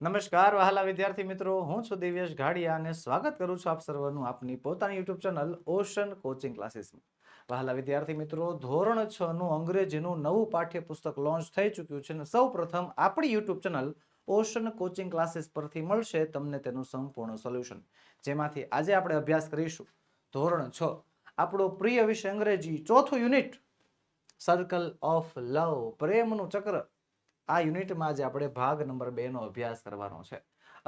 નમસ્કાર વહાલા વિદ્યાર્થી મિત્રો, હું છું દિવ્યેશ ઘાડિયા અને સ્વાગત કરું છું આપ સર્વનું આપની પોતાની યુટ્યુબ ચેનલ ઓશન કોચિંગ ક્લાસીસમાં. વહાલા વિદ્યાર્થી મિત્રો, ધોરણ 6 નું અંગ્રેજીનું નવું પાઠ્યપુસ્તક લોન્ચ થઈ ચૂક્યું છે અને સૌપ્રથમ આપણી YouTube channel ocean coaching classes પરથી મળશે તમને તેનું સંપૂર્ણ સોલ્યુશન, જેમાંથી આજે આપણે અભ્યાસ કરીશું ધોરણ 6 આપણો પ્રિય વિષય અંગ્રેજી ચોથું યુનિટ સર્કલ ઓફ લવ, પ્રેમનું ચક્ર. આ યુનિટમાં આજે આપણે ભાગ નંબર 2 નો અભ્યાસ કરવાનો છે.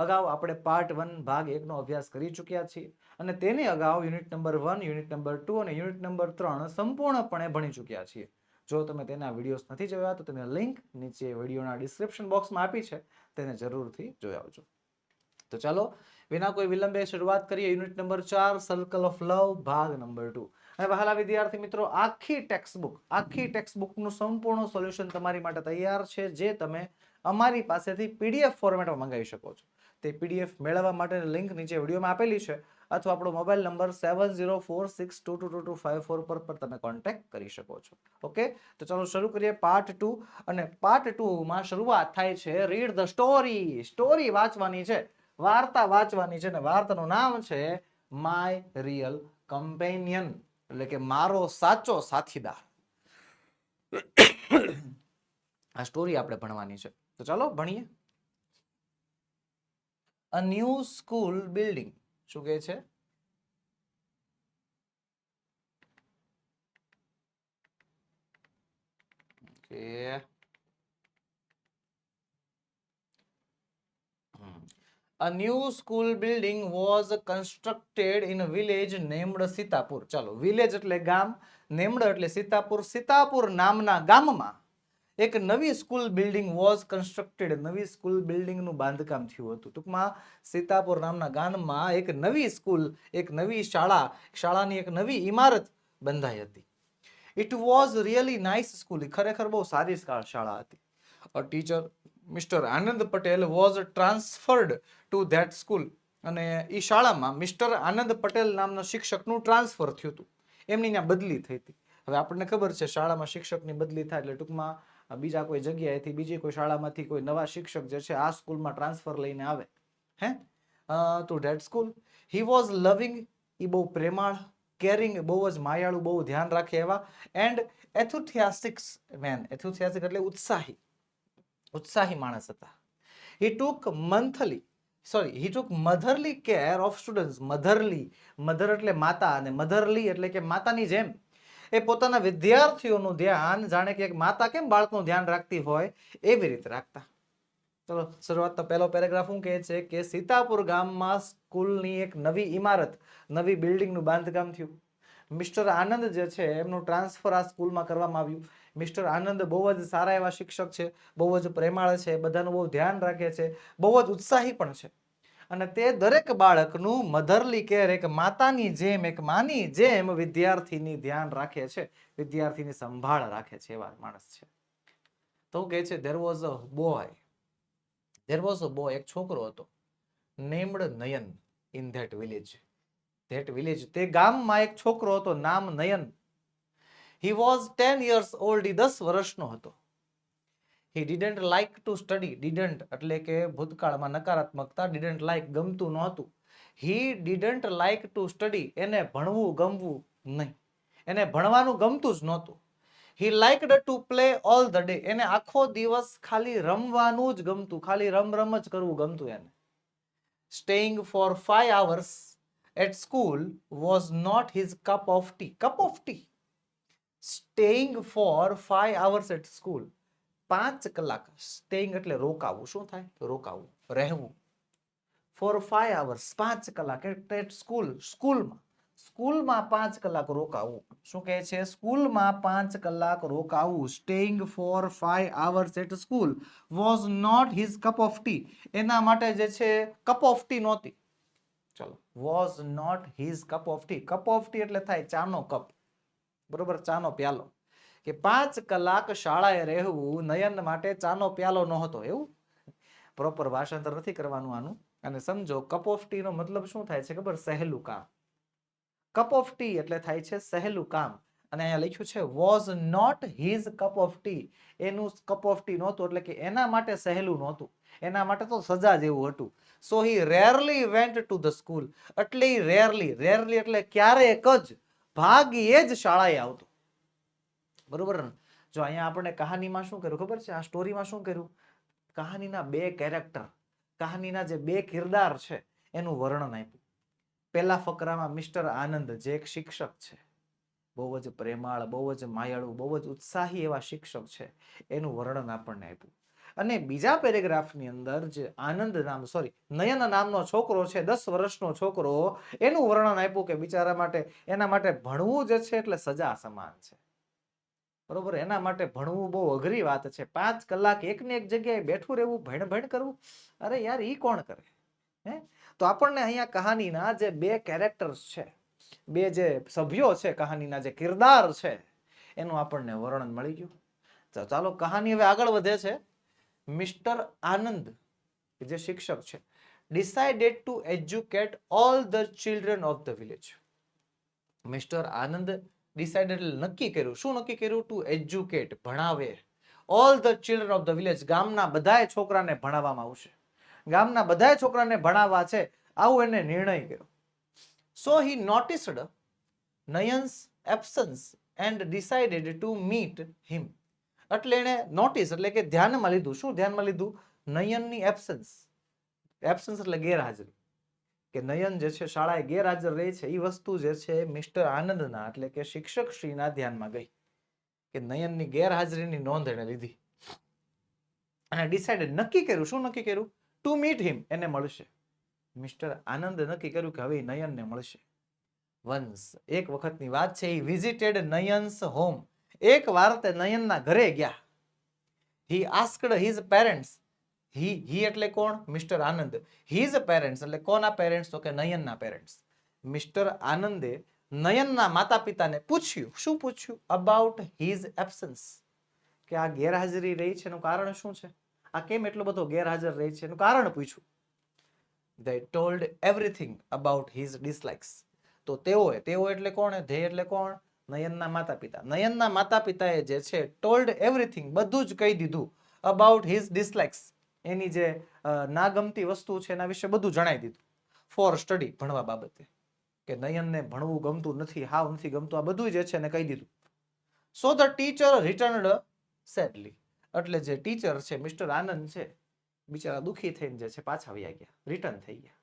અગાઉ આપણે પાર્ટ 1 ભાગ 1 નો અભ્યાસ કરી ચૂક્યા છીએ અને તેની અગાઉ યુનિટ નંબર 1, યુનિટ નંબર 2 અને યુનિટ નંબર 3 સંપૂર્ણપણે ભણી ચૂક્યા છીએ. જો તમે તેના વિડીયોઝ નથી જોયા તો તેની લિંક નીચે વિડીયોના ડિસ્ક્રિપ્શન બોક્સમાં આપી છે, તેને જરૂરથી જોઈ આવજો. તો ચાલો વિના કોઈ વિલંબે શરૂઆત કરીએ યુનિટ નંબર 4 સર્કલ ઓફ લવ ભાગ નંબર 2. અને વહાલા વિદ્યાર્થી મિત્રો, આખી ટેક્સ્ટબુકનું સંપૂર્ણ સોલ્યુશન તમારી માટે તૈયાર છે, જે તમે અમારી પાસેથી પીડીએફ ફોર્મેટમાં મંગાવી શકો છો. તે પીડીએફ મેળવવા માટેની લિંક નીચે વિડીયોમાં આપેલી છે અથવા આપણો મોબાઈલ નંબર 7046222254 પર તમે કોન્ટેક્ટ કરી શકો છો. ઓકે, તો ચાલો શરૂ કરીએ પાર્ટ 2. અને પાર્ટ 2 માં શરૂઆત થાય છે રીડ ધ સ્ટોરી. સ્ટોરી વાંચવાની છે, વાર્તા વાંચવાની છે, અને વાર્તાનું નામ છે માય રિયલ કમ્પેનિયન, એટલે કે મારો સાચો સાથીદાર. આ સ્ટોરી આપણે ભણવાની છે, તો ચાલો ભણીએ. A new school building. શું કહે છે? A new school building was constructed in a village named Sitapur. ચાલો, વિલેજ એટલે ગામ, named એટલે સીતાપુર. સીતાપુર નામના ગામમાં એક નવી સ્કૂલ બિલ્ડિંગ વોઝ કન્સ્ટ્રક્ટેડ, નવી સ્કૂલ બિલ્ડિંગનું બાંધકામ થયું હતું. ટૂંકમાં સીતાપુર નામના ગામમાં એક નવી સ્કૂલ, એક નવી શાળાની એક નવી ઇમારત બંધાઈ હતી. It was really nice school, ખરેખર બહુ સારી શાળા હતી. A teacher mister Anand Patel was transferred two that school, અને એ શાળામાં મિસ્ટર આનંદ પટેલ નામના શિક્ષકનું ટ્રાન્સફર થયું હતું, એમની ત્યાં બદલી થઈ હતી. હવે આપણને ખબર છે શાળામાં શિક્ષકની બદલી થાય એટલે ટૂંકમાં બીજા કોઈ જગ્યાએથી બીજી કોઈ શાળામાંથી કોઈ નવા શિક્ષક જે છે આ સ્કૂલમાં ટ્રાન્સફર લઈને આવે હે two that school. He was લવિંગ, એ બહુ પ્રેમાળ, કેરિંગ બહુ જ માયાળુ, બહુ ધ્યાન રાખે એવા, એન્ડ એન્થુથિયાસ્ટિક મેન. એન્થુથિયાસ્ટિક એટલે ઉત્સાહી માણસ હતા. He took motherly care of students. Mother એટલે માતા, અને મધરલી એટલે કે માતાની જેમ એ પોતાના વિદ્યાર્થીઓનું ધ્યાન, જાણે કે એક માતા કેમ બાળકનું ધ્યાન રાખતી હોય એવી રીતે રાખતા. ચલો શરૂઆતનો પહેલો પેરેગ્રાફ શું કહે છે કે સીતાપુર ગામમાં સ્કૂલની એક નવી ઇમારત, નવી બિલ્ડિંગનું બાંધકામ થયું. મિસ્ટર આનંદ જે છે એમનું ટ્રાન્સફર આ સ્કૂલમાં કરવામાં આવ્યું. મિસ્ટર આનંદ બહુ જ સારા એવા શિક્ષક છે, બહુ જ પ્રેમાળ છે, બધાનું બહુ ધ્યાન રાખે છે, બહુ જ ઉત્સાહી પણ છે, અને તે દરેક બાળકનું મધરલી કેર, એક માતાની જેમ, એક માની જેમ વિદ્યાર્થીની ધ્યાન રાખે છે, વિદ્યાર્થીની સંભાળ રાખે છે, એવા માણસ છે. તો કહે છે there was a boy, એક છોકરો હતો, named Nayan in that village. તે ગામમાં એક છોકરો હતો, નામ નયન. he was 10 years old, એ 10 વર્ષનો હતો. he didn't like to study. didn't એટલે કે ભૂતકાળમાં નકારાત્મકતા, didn't like ગમતું નહોતું. he didn't like to study, એને ભણવું ગમવું નહીં, એને ભણવાનું ગમતું જ નહોતું. he liked to play all the day, એને આખો દિવસ ખાલી રમવાનું જ ગમતું, ખાલી રમ જ કરવું ગમતું એને. staying for 5 hours at school was not his cup of tea. staying for 5 hours at school, 5 કલાક. staying એટલે રોકાવું. શું થાય? રોકાવું, રહેવું. for 5 hours, 5 કલાક at school, સ્કૂલમાં 5 કલાક રોકાવું. શું કહે છે? સ્કૂલમાં 5 કલાક રોકાવું. staying for 5 hours at school was not his cup of tea, એના માટે જે છે cup of tea નહોતી. ચલો, was not his cup of tea. cup of tea એટલે થાય ચાનો કપ, બરોબર, ચાનો પ્યાલો. કે 5 કલાક શાળાએ રહેવું નયન માટે ચાનો પ્યાલો ન હતો. એવું પ્રોપર ભાષાંતર નથી કરવાનું આનું, અને સમજો કપ ઓફ ટી નો મતલબ શું થાય છે ખબર? સહેલું કામ. કપ ઓફ ટી એટલે થાય છે સહેલું કામ, અને અહીંયા લખ્યું છે was not his cup of tea, એનું કપ ઓફ ટી નહોતું, એટલે કે એના માટે સહેલું નહોતું, એના માટે તો સજા જેવું હતું. So he rarely went to the school, એટલે રેરલી, રેરલી એટલે ક્યારેક જ, ભાગ્યે જ શાળાએ આવતો. બરોબર ને? જો અહીંયા આપણે કહાનીમાં શું કર્યું ખબર છે? આ સ્ટોરીમાં શું કર્યું? કહાનીના બે કેરેક્ટર, કહાનીના જે બે કિરદાર છે એનું વર્ણન આપ્યું. પહેલા ફકરામાં મિસ્ટર આનંદ જે એક શિક્ષક છે, બહુ જ પ્રેમાળ, બહુ જ માયાળુ, બહુ જ ઉત્સાહી એવા શિક્ષક છે, એનું વર્ણન આપણને આપ્યું. અને બીજા પેરેગ્રાફની અંદર જે આનંદ નામ નયન નામનો છોકરો છે, 10 વર્ષનો છોકરો, એનું વર્ણન આપ્યું કે બિચારા માટે, એના માટે ભણવું જે છે એટલે સજા સમાન છે. બરોબર? એના માટે ભણવું બહુ અઘરી વાત છે. 5 કલાક એકને એક જગ્યાએ બેઠું રહેવું, ભણ કરવું, અરે યાર ઈ કોણ કરે? હે? તો આપણને અહીંયા કહાનીના જે બે કેરેક્ટર્સ છે, બે જે સભ્યો છે, કહાનીના જે કિરદાર છે, એનું આપણને વર્ણન મળી ગયું. ચાલો કહાની હવે આગળ વધે છે. મિસ્ટર આનંદ જે શિક્ષક છે, decided to educate all the children of the village. Mister Anand decided નક્કી કર્યું. શું નક્કી કર્યું? ટુ એજ્યુકેટ, ભણાવે, all the children of the village, ગામના બધાય છોકરાને ભણાવવામાં આવશે, ગામના બધાય છોકરાને ભણાવવા છે, આવું એને નિર્ણય કર્યો. So he noticed Nayan's absence and decided to meet him. એટલે એને નોટિસ એટલે કે ધ્યાનમાં લીધું. શું ધ્યાનમાં લીધું? નયનની એબ્સન્સ. એબ્સન્સ એટલે ગેરહાજરી, કે નયન જે છે શાળાએ ગેરહાજર રહે છે, એ વસ્તુ જે છે મિસ્ટર આનંદના એટલે કે શિક્ષક શ્રીના ધ્યાનમાં ગઈ, કે નયનની ગેરહાજરીની નોંધ એને લીધી. અને ડિસાઇડેડ નક્કી કર્યું. શું નક્કી કર્યું? ટુ મીટ હિમ, એને મળશે. મિસ્ટર આનંદ નક્કી કર્યું કે હવે નયનને મળશે. વન્સ, એક વખતની વાત છે, he visited નયન્સ હોમ, એક વાર તે નયનના ઘરે ગયા. he asked his parents, he એટલે કોણ? મિસ્ટર આનંદ. his parents એટલે કોના પેરેન્ટ્સ? તો કે નયનના પેરેન્ટ્સ. મિસ્ટર આનંદે નયનના માતા પિતાને પૂછ્યું. શું પૂછ્યું? અબાઉટ હિઝ એબ્સન્સ, કે આ ગેરહાજરી રહી છે એનું કારણ શું છે? આ કેમ એટલો બધો ગેરહાજર રહે છે એનું કારણ પૂછ્યું. they told everything about his dislikes. તો તેઓ એટલે કોણ? they એટલે કોણ? નયનના માતા પિતા. નયનના માતા પિતાએ જે છે told everything, બધું જ કહી દીધું, about his dislikes, એની જે નાગમતી વસ્તુ છે એના વિશે બધું જણાવી દીધું. ફોર સ્ટડી, ભણવા બાબતે, કે નયનને ભણવું ગમતું નથી, હાવ નથી ગમતું, આ બધું જે છે એને કહી દીધું. સો ધ ટીચર રિટર્નડ સેડલી, એટલે જે ટીચર છે મિસ્ટર આનંદ છે, બિચારા દુખી થઈને જે છે પાછા વયા ગયા, રિટર્ન થઈ ગયા.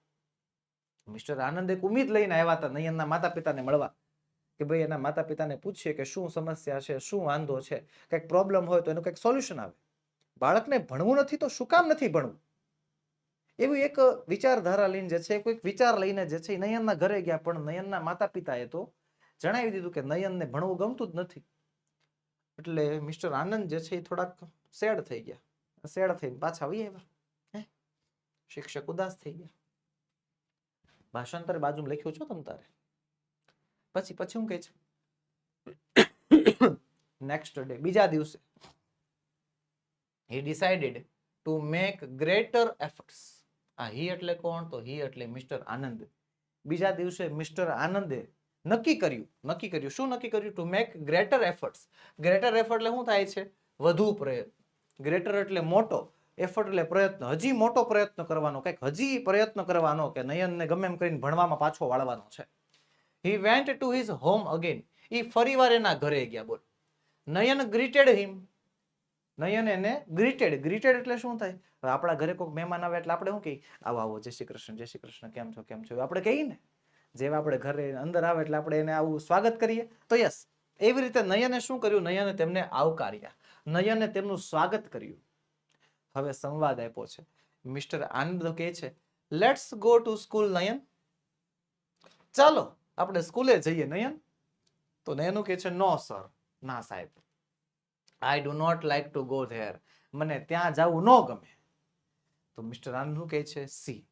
મિસ્ટર આનંદ એક ઉમ્મીદ લઈને આવ્યા હતા નયનના માતા પિતાને મળવા, કે ભાઈ એના માતા પિતાને પૂછીએ કે શું સમસ્યા છે, શું વાંધો છે, કંઈક પ્રોબ્લેમ હોય તો એનું કંઈક સોલ્યુશન આવે. બાળકને ભણવું નથી તો શું કામ નથી ભણવું? એવી એક વિચારધારા લઈને જે છે, કોઈક વિચાર લઈને જે છે નયનના ઘરે ગયા, પણ નયનના માતા પિતાએ તો જણાવી દીધું કે નયનને ભણવું ગમતું જ નથી. એટલે મિસ્ટર આનંદ જે છે એ થોડાક સેડ થઈ ગયા, સેડ થઈને પાછા આવી આવ્યા. શિક્ષક ઉદાસ થઈ ગયા. ભાષાંતર બાજુમાં લખ્યું છે તમ તારે. પછી શું કહે છે? નેક્સ્ટ ડે, બીજા દિવસે, he decided to make greater efforts. આ હી એટલે કોણ? તો હી એટલે મિસ્ટર આનંદ. બીજા દિવસે મિસ્ટર આનંદે નક્કી કર્યું. શું નક્કી કર્યું? To make greater efforts. Greater effort એટલે શું થાય છે? વધુ પ્રયત્ન. ગ્રેટર એટલે મોટો, એફર્ટ એટલે પ્રયત્ન, હજી મોટો પ્રયત્ન કરવાનો, કંઈક હજી પ્રયત્ન કરવાનો, કે નયનને ગમે એમ કરીને ભણવામાં પાછો વાળવાનો છે. he went to his home again. એ ફરીવાર એના ઘરે ગયા. બોલ. નયન greeted him. નયન એને ગ્રીટેડ એટલે શું થાય? આપણા ઘરે કોઈ મહેમાન આવે એટલે આપણે શું કહીએ? આવો આવો, જય શ્રી કૃષ્ણ, કેમ છો આપણે કહીએ ને. જેવા આપણે ઘરે અંદર આવે એટલે આપણે એને આવું સ્વાગત કરીએ. તો યસ, એવી રીતે નયને શું કર્યું? નયને તેમને આવકાર્યા, નયને તેમનું સ્વાગત કર્યું. હવે સંવાદ આપ્યો છે. મિસ્ટર આનંદ કહે છે, લેટ્સ ગો ટુ સ્કૂલ નયન, ચાલો આપણે સ્કૂલે જઈએ નયન. તો નયન કહે છે, નો સર, ના સાહેબ, I do not like to go there. મને ત્યાં જવું ન ગમે. તો મિસ્ટર આનંદ કહે છે, સી,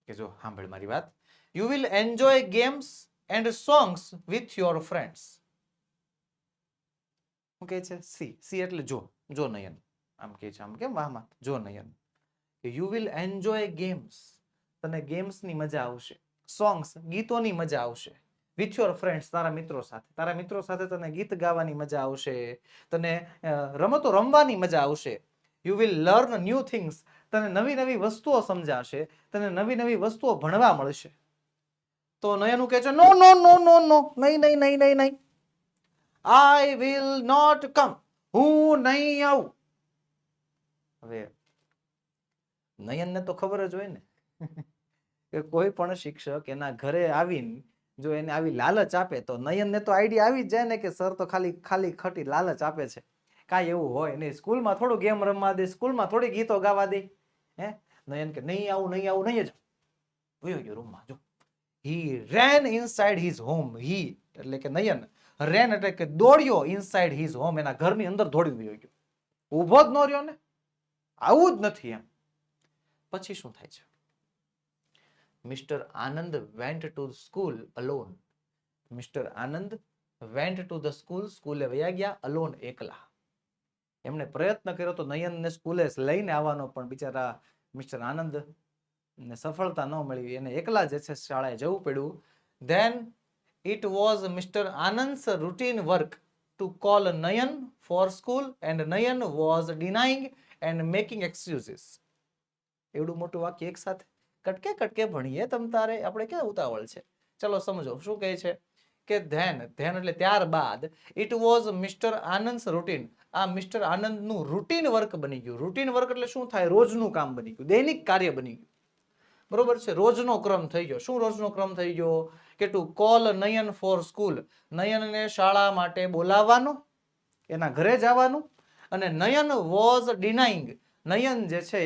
કે જો સાંભળ મારી વાત, you will enjoy games and songs with your friends. શું કહે છે? સી એટલે જો નયન, આમ કહે છે, આમ કેમ વાહમાં, જો નયન, you will enjoy games, તને ગેમ્સની મજા આવશે, સોંગ્સ, ગીતોની મજા આવશે, વિથ યોર ફ્રેન્ડ્સ, તારા મિત્રો સાથે. તારા મિત્રો સાથે તને ગીત ગાવાની મજા આવશે, તને રમતો રમવાની મજા આવશે. You will learn new things, તને નવી નવી વસ્તુઓ સમજાશે, તને નવી નવી વસ્તુઓ ભણવા મળશે. તો નયનું કહે છે નો નો નો નો નો, નહીં નહીં નહીં નહીં નહીં, આઈ વિલ નોટ કમ, હું નહીં આવું. હવે નયનને તો ખબર જ હોય ને કે કોઈ પણ શિક્ષક એના ઘરે આવીને જો એને આવી લાલચ આપે તો નયનને તો આઈડિયા આવી જ જાય ને કે સર તો ખાલી ખાલી ખટી લાલચ આપે છે, કાંઈ એવું હોય નહીં. સ્કૂલમાં થોડું ગેમ રમવા દે, સ્કૂલમાં થોડી ગીતો ગાવા દે. હે નયન કે નહીં આવું નહીં આવું નહીં જ વયો ગયો રૂમમાં. જો હી રેન ઇનસાઇડ હિઝ હોમ, હી એટલે કે નયન રેન એટલે કે દોડ્યો ઇનસાઇડ હિઝ હોમ, એના ઘરની અંદર દોડી વયો ગયો. ઊભો જ ન રહ્યો ને, આવું જ નથી એમ. પછી શું થાય છે? Mister Anand went to school alone. Mister Anand vent to the school, સ્કૂલે વયા ગયા અલોન, એકલા. એમણે પ્રયત્ન કર્યો તો નયનને સ્કૂલે લઈને આવવાનો, પણ બિચારા મિસ્ટર આનંદ ને સફળતા ન મળી, એને એકલા જે છે શાળાએ જવું પડ્યું. Then it was mister Anand's routine work to call Nayan for school and Nayan was denying and making excuses. એવડું મોટું વાક્ય એક સાથે કટકે કટકે ભણીએ તમ તારે, આપણે ક્યાં ઉતાવળ છે? ચલો સમજો શું કહે છે કે ધેન એટલે ત્યારબાદ it was mister Anand's routine, આ મિસ્ટર આનંદનું રૂટીન વર્ક બની ગયું. રૂટીન વર્ક એટલે શું થાય? રોજનું કામ બની ગયું, દૈનિક કાર્ય બની ગયું. બરોબર છે, રોજનો ક્રમ થઈ ગયો. શું રોજનો ક્રમ થઈ ગયો? કે to call Nayan for school, નયનને શાળા માટે બોલાવવાનું, એના ઘરે જવાનું. અને નયન વોઝ ડિનાઇંગ, નયન જે છે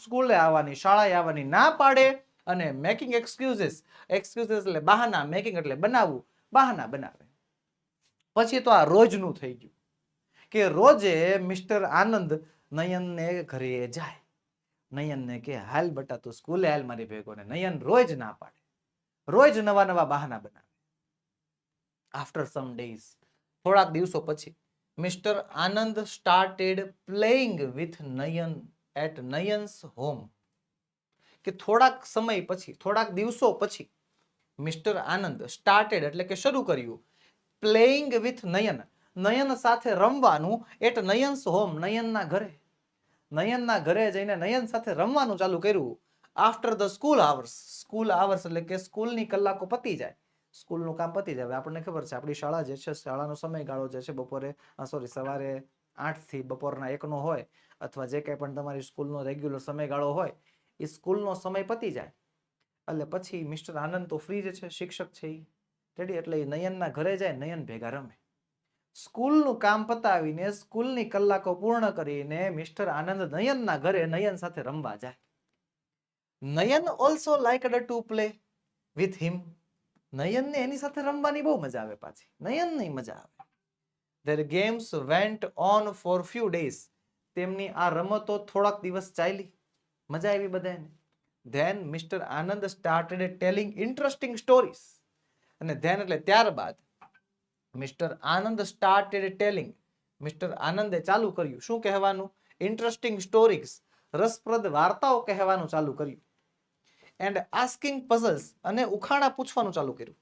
સ્કૂલે આવવાની, શાળાએ આવવાની ના પાડે. અને મેકિંગ એક્સક્યુઝીસ, એક્સક્યુઝીસ એટલે બહાના, મેકિંગ એટલે બનાવવું, બહાના બનાવે. પછી તો આ રોજનું થઈ ગયું કે રોજે મિસ્ટર આનંદ નયનને ઘરે જાય, નયનને કે હાલ બટા તું સ્કૂલે હાલ મારી ભેગો, ને નયન રોજ ના પાડે, રોજ નવા નવા બહાના બનાવે. આફ્ટર સમ ડેઝ, થોડાક દિવસો પછી mister Anand started playing with Nayan at Nayan's home. કે થોડાક સમય પછી, થોડાક દિવસો પછી મિસ્ટર આનંદ સ્ટાર્ટેડ એટલે કે શરૂ કર્યું, પ્લેઇંગ વિથ નયન, નયન સાથે રમવાનું, એટ નયન્સ હોમ, નયનના ઘરે. નયનના ઘરે જઈને નયન સાથે રમવાનું ચાલુ કર્યું. After the school hours, school hours એટલે કે સ્કૂલની કલાકો પતી જાય, સ્કૂલનું કામ પતી જાય. આપણને ખબર છે આપણી શાળા જે છે, શાળાનો સમયગાળો જે છે બપોરે સવારે 8 થી બપોરના 1 નો હોય, અથવા જે કંઈ પણ તમારી સ્કૂલનો રેગ્યુલર સમયગાળો હોય, એ સ્કૂલનો સમય પતી જાય એટલે પછી મિસ્ટર આનંદ તો ફ્રી જ છે, શિક્ષક છે એ રેડી, એટલે એ નયનના ઘરે જાય, નયન ભેગા રમે. સ્કૂલનું કામ પતાવીને, સ્કૂલની કલાકો પૂર્ણ કરીને મિસ્ટર આનંદ નયનના ઘરે નયન સાથે રમવા જાય. Nayan also liked to play with him, નયનને એની સાથે રમવાની બહુ મજા આવે. પાછી નયનની મજા આવે. There games went on for few days, તેમની આ રમતો થોડાક દિવસ ચાલી, મજા આવી બધાને. Then mister Anand started telling interesting stories, અને ધેન એટલે ત્યારબાદ mister Anand started telling, mister આનંદે ચાલુ કર્યું શું કહેવાનું? ઇન્ટરેસ્ટિંગ સ્ટોરીઝ, રસપ્રદ વાર્તાઓ કહેવાનું ચાલુ કર્યું. એન્ડ આસ્કિંગ પઝલ્સ, અને ઉખાણા પૂછવાનું ચાલુ કર્યું.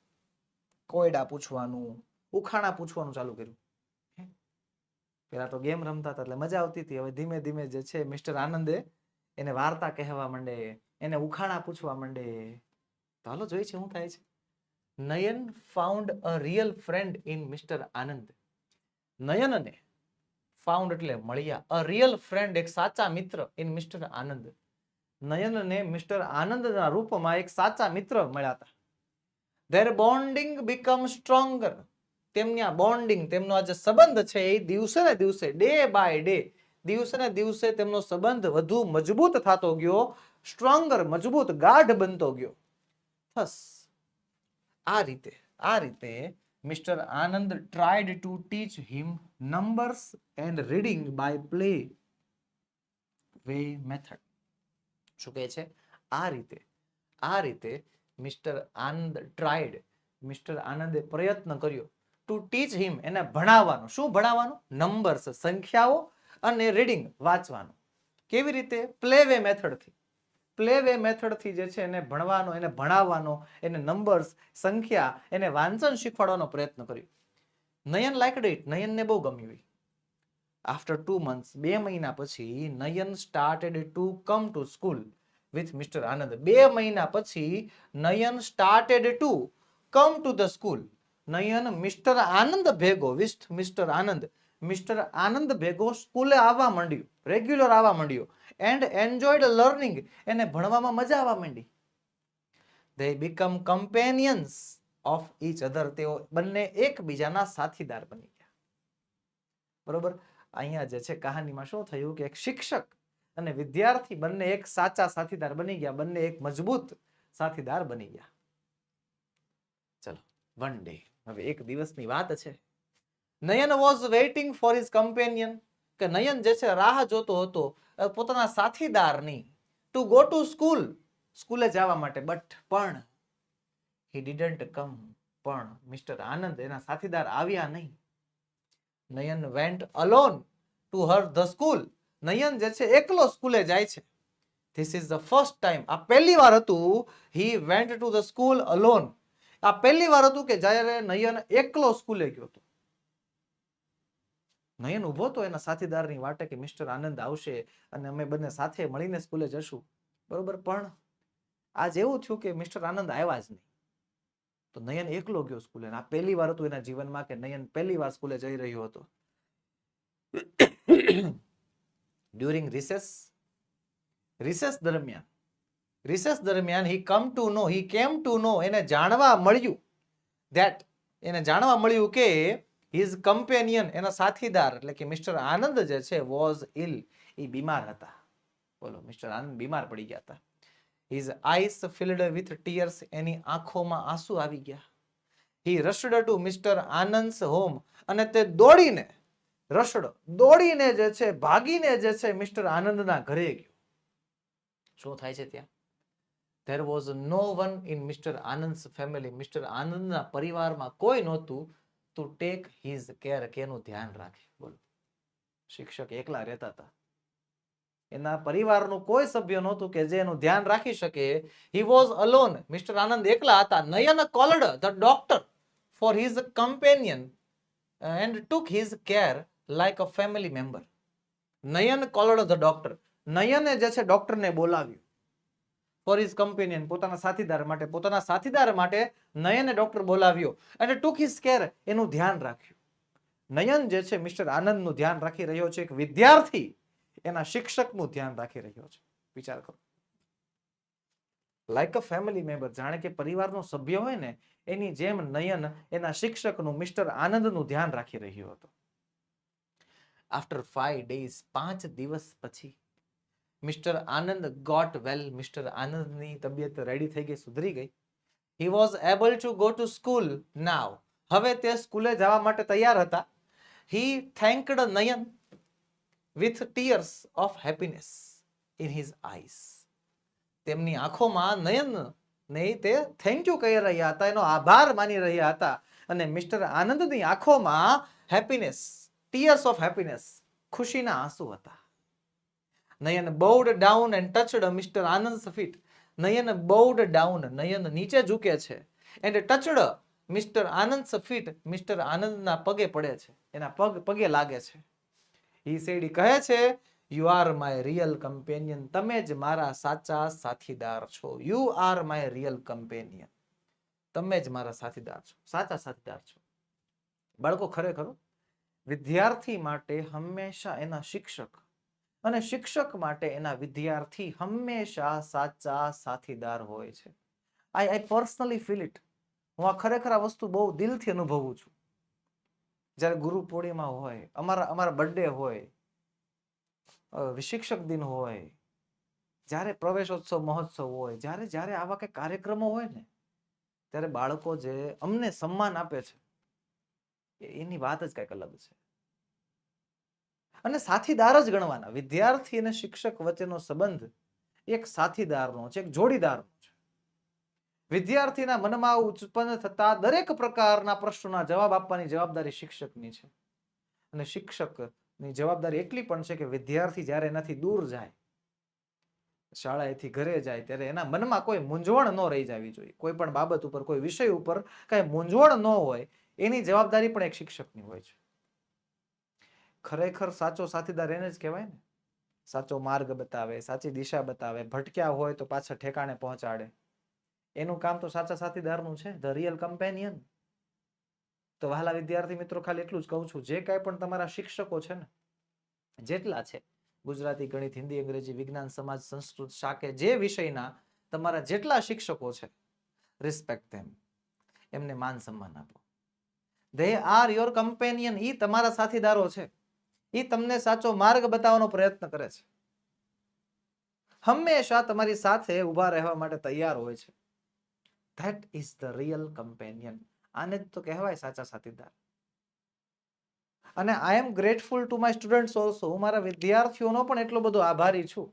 કોયડા પૂછવાનું, ઉખાણા પૂછવાનું ચાલુ કર્યું. પેલા તો ગેમ રમતા હતા એટલે મજા આવતી હતી, હવે ધીમે ધીમે જે છે મિસ્ટર આનંદે એને વાર્તા કહેવા માંડે, એને ઉખાણા પૂછવા માંડે. તો હાલો જોઈ છે શું થાય છે. Nayan found a real friend in mister Anand, નયનને ફાઉન્ડ એટલે મળ્યા, અ રિયલ ફ્રેન્ડ એક સાચા મિત્ર, ઇન મિસ્ટર આનંદ, નયનને મિસ્ટર આનંદના રૂપમાં એક સાચા મિત્ર મળ્યા હતા. ધેર બોન્ડિંગ બીકમ સ્ટ્રોંગર, તેમની આ બોન્ડિંગ, તેમનો આ જે સંબંધ છે એ દિવસે ને દિવસે, ડે બાય ડે, દિવસે ને દિવસે તેમનો સંબંધ વધુ મજબૂત થતો ગયો, સ્ટ્રોંગર, મજબૂત, ગાઢ બનતો ગયો. થસ, આ રીતે mister Anand tried to teach him numbers and reading by play way method. શું કહે છે? આ રીતે મિસ્ટર આનંદ ટ્રાઈડ, મિસ્ટર આનંદે પ્રયત્ન કર્યો, ટુ ટીચ હિમ, એને ભણાવવાનું. શું ભણાવવાનું? નંબર્સ, સંખ્યાઓ, અને રીડિંગ, વાંચવાનું. કેવી રીતે? પ્લે વે મેથડથી. પ્લે વે મેથડથી જે છે એને ભણવાનો, એને ભણાવવાનો, એને નંબર્સ, સંખ્યા, એને વાંચન શીખવાડવાનો પ્રયત્ન કર્યો. નયન લાઇકડ ઇટ. નયનને બહુ ગમ્યું. આફ્ટર 2 months, 2 મહિના પછી Nayan started to come to school with mister Anand. 2 મહિના પછી Nayan started to come to the school. Nayan mister Anand ભેગો, મિસ્ટર આનંદ ભેગો સ્કૂલે આવવા માંડ્યો, રેગ્યુલર આવવા માંડ્યો. And enjoyed learning. એને ભણવામાં મજા આવવા માંડી. They become કમ્પેનિયન્સ of each other. તેઓ બંને એકબીજાના સાથીદાર બની ગયા. બરોબર. અહીંયા જે છે કહાનીમાં શું થયું કે એક શિક્ષક અને વિદ્યાર્થી બંને એક સાચા સાથીદાર બની ગયા, બંને એક મજબૂત સાથીદાર બની ગયા. ચલો, વન ડે. હવે એક દિવસની વાત છે. Nayan was waiting for his companion. કે નયન જે છે રાહ જોતો હતો પોતાના સાથીદારની, ટુ ગો ટુ સ્કૂલ, સ્કૂલે જવા માટે. પણ હી ડિડન્ટ કમ. પણ મિસ્ટર આનંદ, એના સાથીદાર, આવ્યા નહીં. Nayan went alone to her the school. Nayan જે છે એકલો સ્કૂલે જાય છે. This is the first time. આ પહેલી વાર હતું. He went to the school alone. આ પહેલી વાર હતું કે જ્યારે નયન એકલો સ્કૂલે ગયો હતો. નયન ઉભો તો એના સાથીદારની વાટે કે મિસ્ટર આનંદ આવશે અને અમે બંને સાથે મળીને સ્કૂલે જશું. બરોબર. પણ આજ એવું થયું કે મિસ્ટર આનંદ આવ્યા જ નહીં. તો નયન એકલો ગયો સ્કૂલે. આ પહેલી વાર હતું એના જીવનમાં કે નયન પહેલી વાર સ્કૂલે જઈ રહ્યો હતો. ડ્યુરિંગ રિસેસ દરમિયાન હી કેમ ટુ નો, એને જાણવા મળ્યું કે હિઝ કમ્પેનિયન, એના સાથીદાર એટલે કે મિસ્ટર આનંદ જે છે વોઝ ઇલ, એ બીમાર હતા. બોલો, મિસ્ટર આનંદ બીમાર પડી ગયા હતા. His eyes filled with tears, એની આંખોમાં આંસુ આવી ગયા. He rushed to mister Anand's home, અને તે દોડીને જે છે, ભાગીને જે છે મિસ્ટર આનંદના ઘરે ગયો. શું થાય છે ત્યાં? There was no one in Mr. Anand's family. Mister આનંદના પરિવારમાં કોઈ નહોતું to take his care, કે એનું ધ્યાન રાખે. બોલો, શિક્ષક એકલા રહેતા હતા. એના પરિવારનું કોઈ સભ્ય નહોતું કે જે એનું ધ્યાન રાખી શકે. He was alone. મિસ્ટર આનંદ એકલા હતા. નયન called the doctor for his companion and took his care like a family member. Nayan called the doctor. નયને જે છે ડોક્ટરને બોલાવ્યું. ફોર હિઝ કમ્પેનિયન, પોતાના સાથીદાર માટે નયને ડોક્ટર બોલાવ્યો. અને ટુક હિઝ કેર, એનું ધ્યાન રાખ્યું. નયન જે છે મિસ્ટર આનંદનું ધ્યાન રાખી રહ્યો છે. એક વિદ્યાર્થી એના શિક્ષકનું ધ્યાન રાખી રહ્યો છે. વિચાર કરો. લાઈક અ ફેમિલી મેમ્બર, જાણે કે પરિવારનો સભ્ય હોય ને એની જેમ નયન એના શિક્ષકનું, મિસ્ટર આનંદનું ધ્યાન રાખી રહ્યો હતો. આફ્ટર 5 days, 5 દિવસ પછી mister Anand got well. Mister આનંદની તબિયત રેડી થઈ ગઈ, સુધરી ગઈ. He was able to go to school now. હવે તે સ્કૂલે જવા માટે તૈયાર હતા. He thanked Nayan with tears of happiness in his eyes. તેમની આંખોમાં નયન ને તે થેન્ક યુ કહી રહ્યા હતા, એનો આભાર માની રહ્યા હતા. અને મિસ્ટર આનંદની આંખોમાં હેપીનેસ, ટીયર્સ ઓફ હેપીનેસ, ખુશીના આંસુ હતા. નયન bowed down and touched Mr. Anand's feet. Nayan bowed down, નયન નીચે ઝૂકે છે. and touched Mr. Anand's feet, mister આનંદના પગે પડે છે, એના પગે લાગે છે. he said, કહે છે, you are my real companion. તમે જ મારા સાચા સાથીદાર છો. you are my real companion. તમે જ મારા સાથીદાર છો, સાચા સાથીદાર છો. બાળકો, ખરેખર વિદ્યાર્થી માટે હંમેશા એના શિક્ષક અને શિક્ષક માટે એના વિદ્યાર્થી હંમેશા સાચા સાથીદાર હોય છે. I personally feel it. હું આ ખરેખર આ વસ્તુ બહુ દિલથી અનુભવું છું. જ્યારે ગુરુ પૂર્ણિમા હોય, અમારા બર્થડે હોય, શિક્ષક દિન હોય, જ્યારે પ્રવેશોત્સવ મહોત્સવ હોય, જ્યારે આવા કઈ કાર્યક્રમો હોય ને, ત્યારે બાળકો જે અમને સન્માન આપે છે એની વાત જ કઈક અલગ છે. અને સાથીદાર જ ગણવાના. વિદ્યાર્થી અને શિક્ષક વચ્ચેનો સંબંધ એક સાથીદારનો છે, એક જોડીદારનો છે. વિદ્યાર્થીના મનમાં ઉત્પન્ન થતા દરેક પ્રકારના પ્રશ્નોના જવાબ આપવાની જવાબદારી શિક્ષકની છે. અને શિક્ષકની જવાબદારી એટલી પણ છે કે વિદ્યાર્થી જ્યારે એનાથી દૂર જાય શાળાએથી ઘરે જાય ત્યારે એના મનમાં કોઈ મૂંઝવણ ન રહી જવી જોઈએ. કોઈ પણ બાબત ઉપર, કોઈ વિષય ઉપર કઈ મૂંઝવણ ન હોય, એની જવાબદારી પણ એક શિક્ષકની હોય છે. ખરેખર સાચો સાથીદાર એને જ કહેવાય ને, સાચો માર્ગ બતાવે, સાચી દિશા બતાવે, ભટક્યા હોય તો પાછા ઠેકાણે પહોંચાડે. એનું કામ તો સાચા સાથીદારનું છે, ધ રિયલ કમ્પેનિયન. તો વહાલા વિદ્યાર્થી મિત્રો, ખાલી એટલું જ કહું છું, જે કાંઈ પણ તમારા શિક્ષકો છે ને, જેટલા છે, ગુજરાતી, ગણિત, હિન્દી, અંગ્રેજી, વિજ્ઞાન, સમાજ, સંસ્કૃત, શાકે, જે વિષયના તમારા જેટલા શિક્ષકો છે, રિસ્પેક્ટ ધેમ. એમને માન સન્માન આપો. They are your companion. ઈ તમારા સાથીદારો છે. ઈ તમને સાચો માર્ગ બતાવવાનો પ્રયત્ન કરે છે. હંમેશા તમારી સાથે ઊભા રહેવા માટે તૈયાર હોય છે. That is the real companion. આને જ તો કહેવાય સાચા સાથીદાર. અને I am grateful to my students also. હું મારા વિદ્યાર્થીઓનો પણ એટલો બધો આભારી છું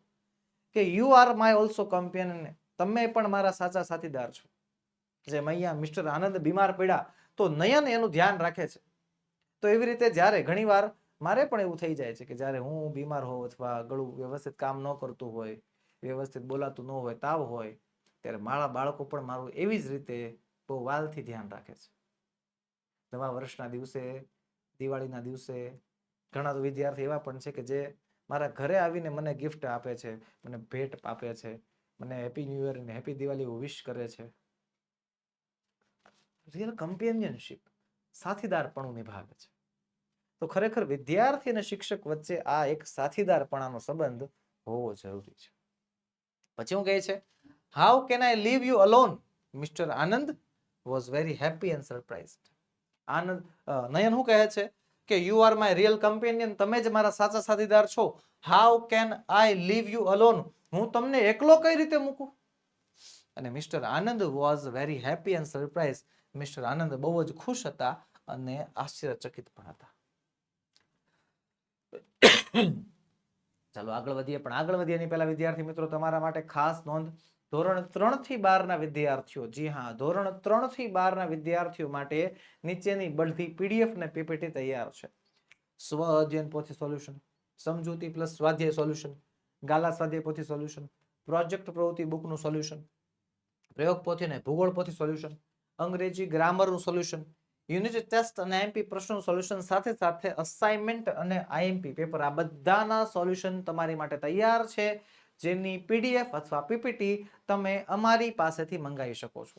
કે you are my also companion. તમે પણ મારા સાચા સાથીદાર છો. જેમ અહીંયા મિસ્ટર આનંદ બીમાર પડ્યા તો નયન એનું ધ્યાન રાખે છે. તો એવી રીતે જ્યારે ઘણીવાર મારે પણ એવું થઈ જાય છે કે જ્યારે હું બીમાર હોઉં અથવા ગળું વ્યવસ્થિત કામ ન કરતું હોય, વ્યવસ્થિત બોલાતું ન હોય, તાવ હોય, ત્યારે મારા બાળકો પણ મારું એવી જ રીતે બહુ વાલથી ધ્યાન રાખે છે. નવા વર્ષના દિવસે, દિવાળીના દિવસે ઘણા તો વિદ્યાર્થી એવા પણ છે કે જે મારા ઘરે આવીને મને ગિફ્ટ આપે છે, મને ભેટ આપે છે, મને હેપી ન્યુ યર અને હેપી દિવાળી વિશ કરે છે. રિયલ કમ્પેનિયનશિપ, સાથીદારપણું નિભાવે છે. તો ખરેખર વિદ્યાર્થી અને શિક્ષક વચ્ચે આ એક સાથીદારપણાનો સંબંધ હોવો જરૂરી છે. પછી હું કહે છે, how can I leave you alone? Mister Anand was very happy and surprised. Anand Nayan શું કહે છે કે you are my real companion. તમે જ મારા સાચા સાથીદાર છો. How can I leave you alone? હું તમને એકલો કઈ રીતે મૂકું? અને mister Anand was very happy and surprise. Mister Anand બહુ જ ખુશ હતા અને આશ્ચર્યચકિત પણ હતા. ચાલો આગળ વધીએ. પણ આગળ વધીએ એની પહેલા વિદ્યાર્થી મિત્રો, તમારા માટે ખાસ નોંધ. ધોરણ 3 થી 12 ના વિદ્યાર્થીઓ, જી હા, ધોરણ 3 થી 12 ના વિદ્યાર્થીઓ માટે નીચેની બધી પીડીએફ ને પીપીટી તૈયાર છે. સ્વ અધ્યયન પોથી સોલ્યુશન, સમજૂતી પ્લસ સ્વાધ્યાય સોલ્યુશન, ગાલા સ્વાધ્યાય પોથી સોલ્યુશન, પ્રોજેક્ટ પ્રવૃત્તિ બુકનું સોલ્યુશન, પ્રયોગ પોથી ને ભૂગોળ પોથી સોલ્યુશન, અંગ્રેજી ગ્રામરનું સોલ્યુશન, યુનિટ ટેસ્ટ અને આઈએમપી પ્રશ્નોનું સોલ્યુશન, સાથે સાથે અસાઇનમેન્ટ અને આઈએમપી પેપર, આ બધાના સોલ્યુશન તમારી માટે તૈયાર છે, જેની પીડીએફ અથવા પીપીટી તમે અમારી પાસેથી મંગાવી શકો છો.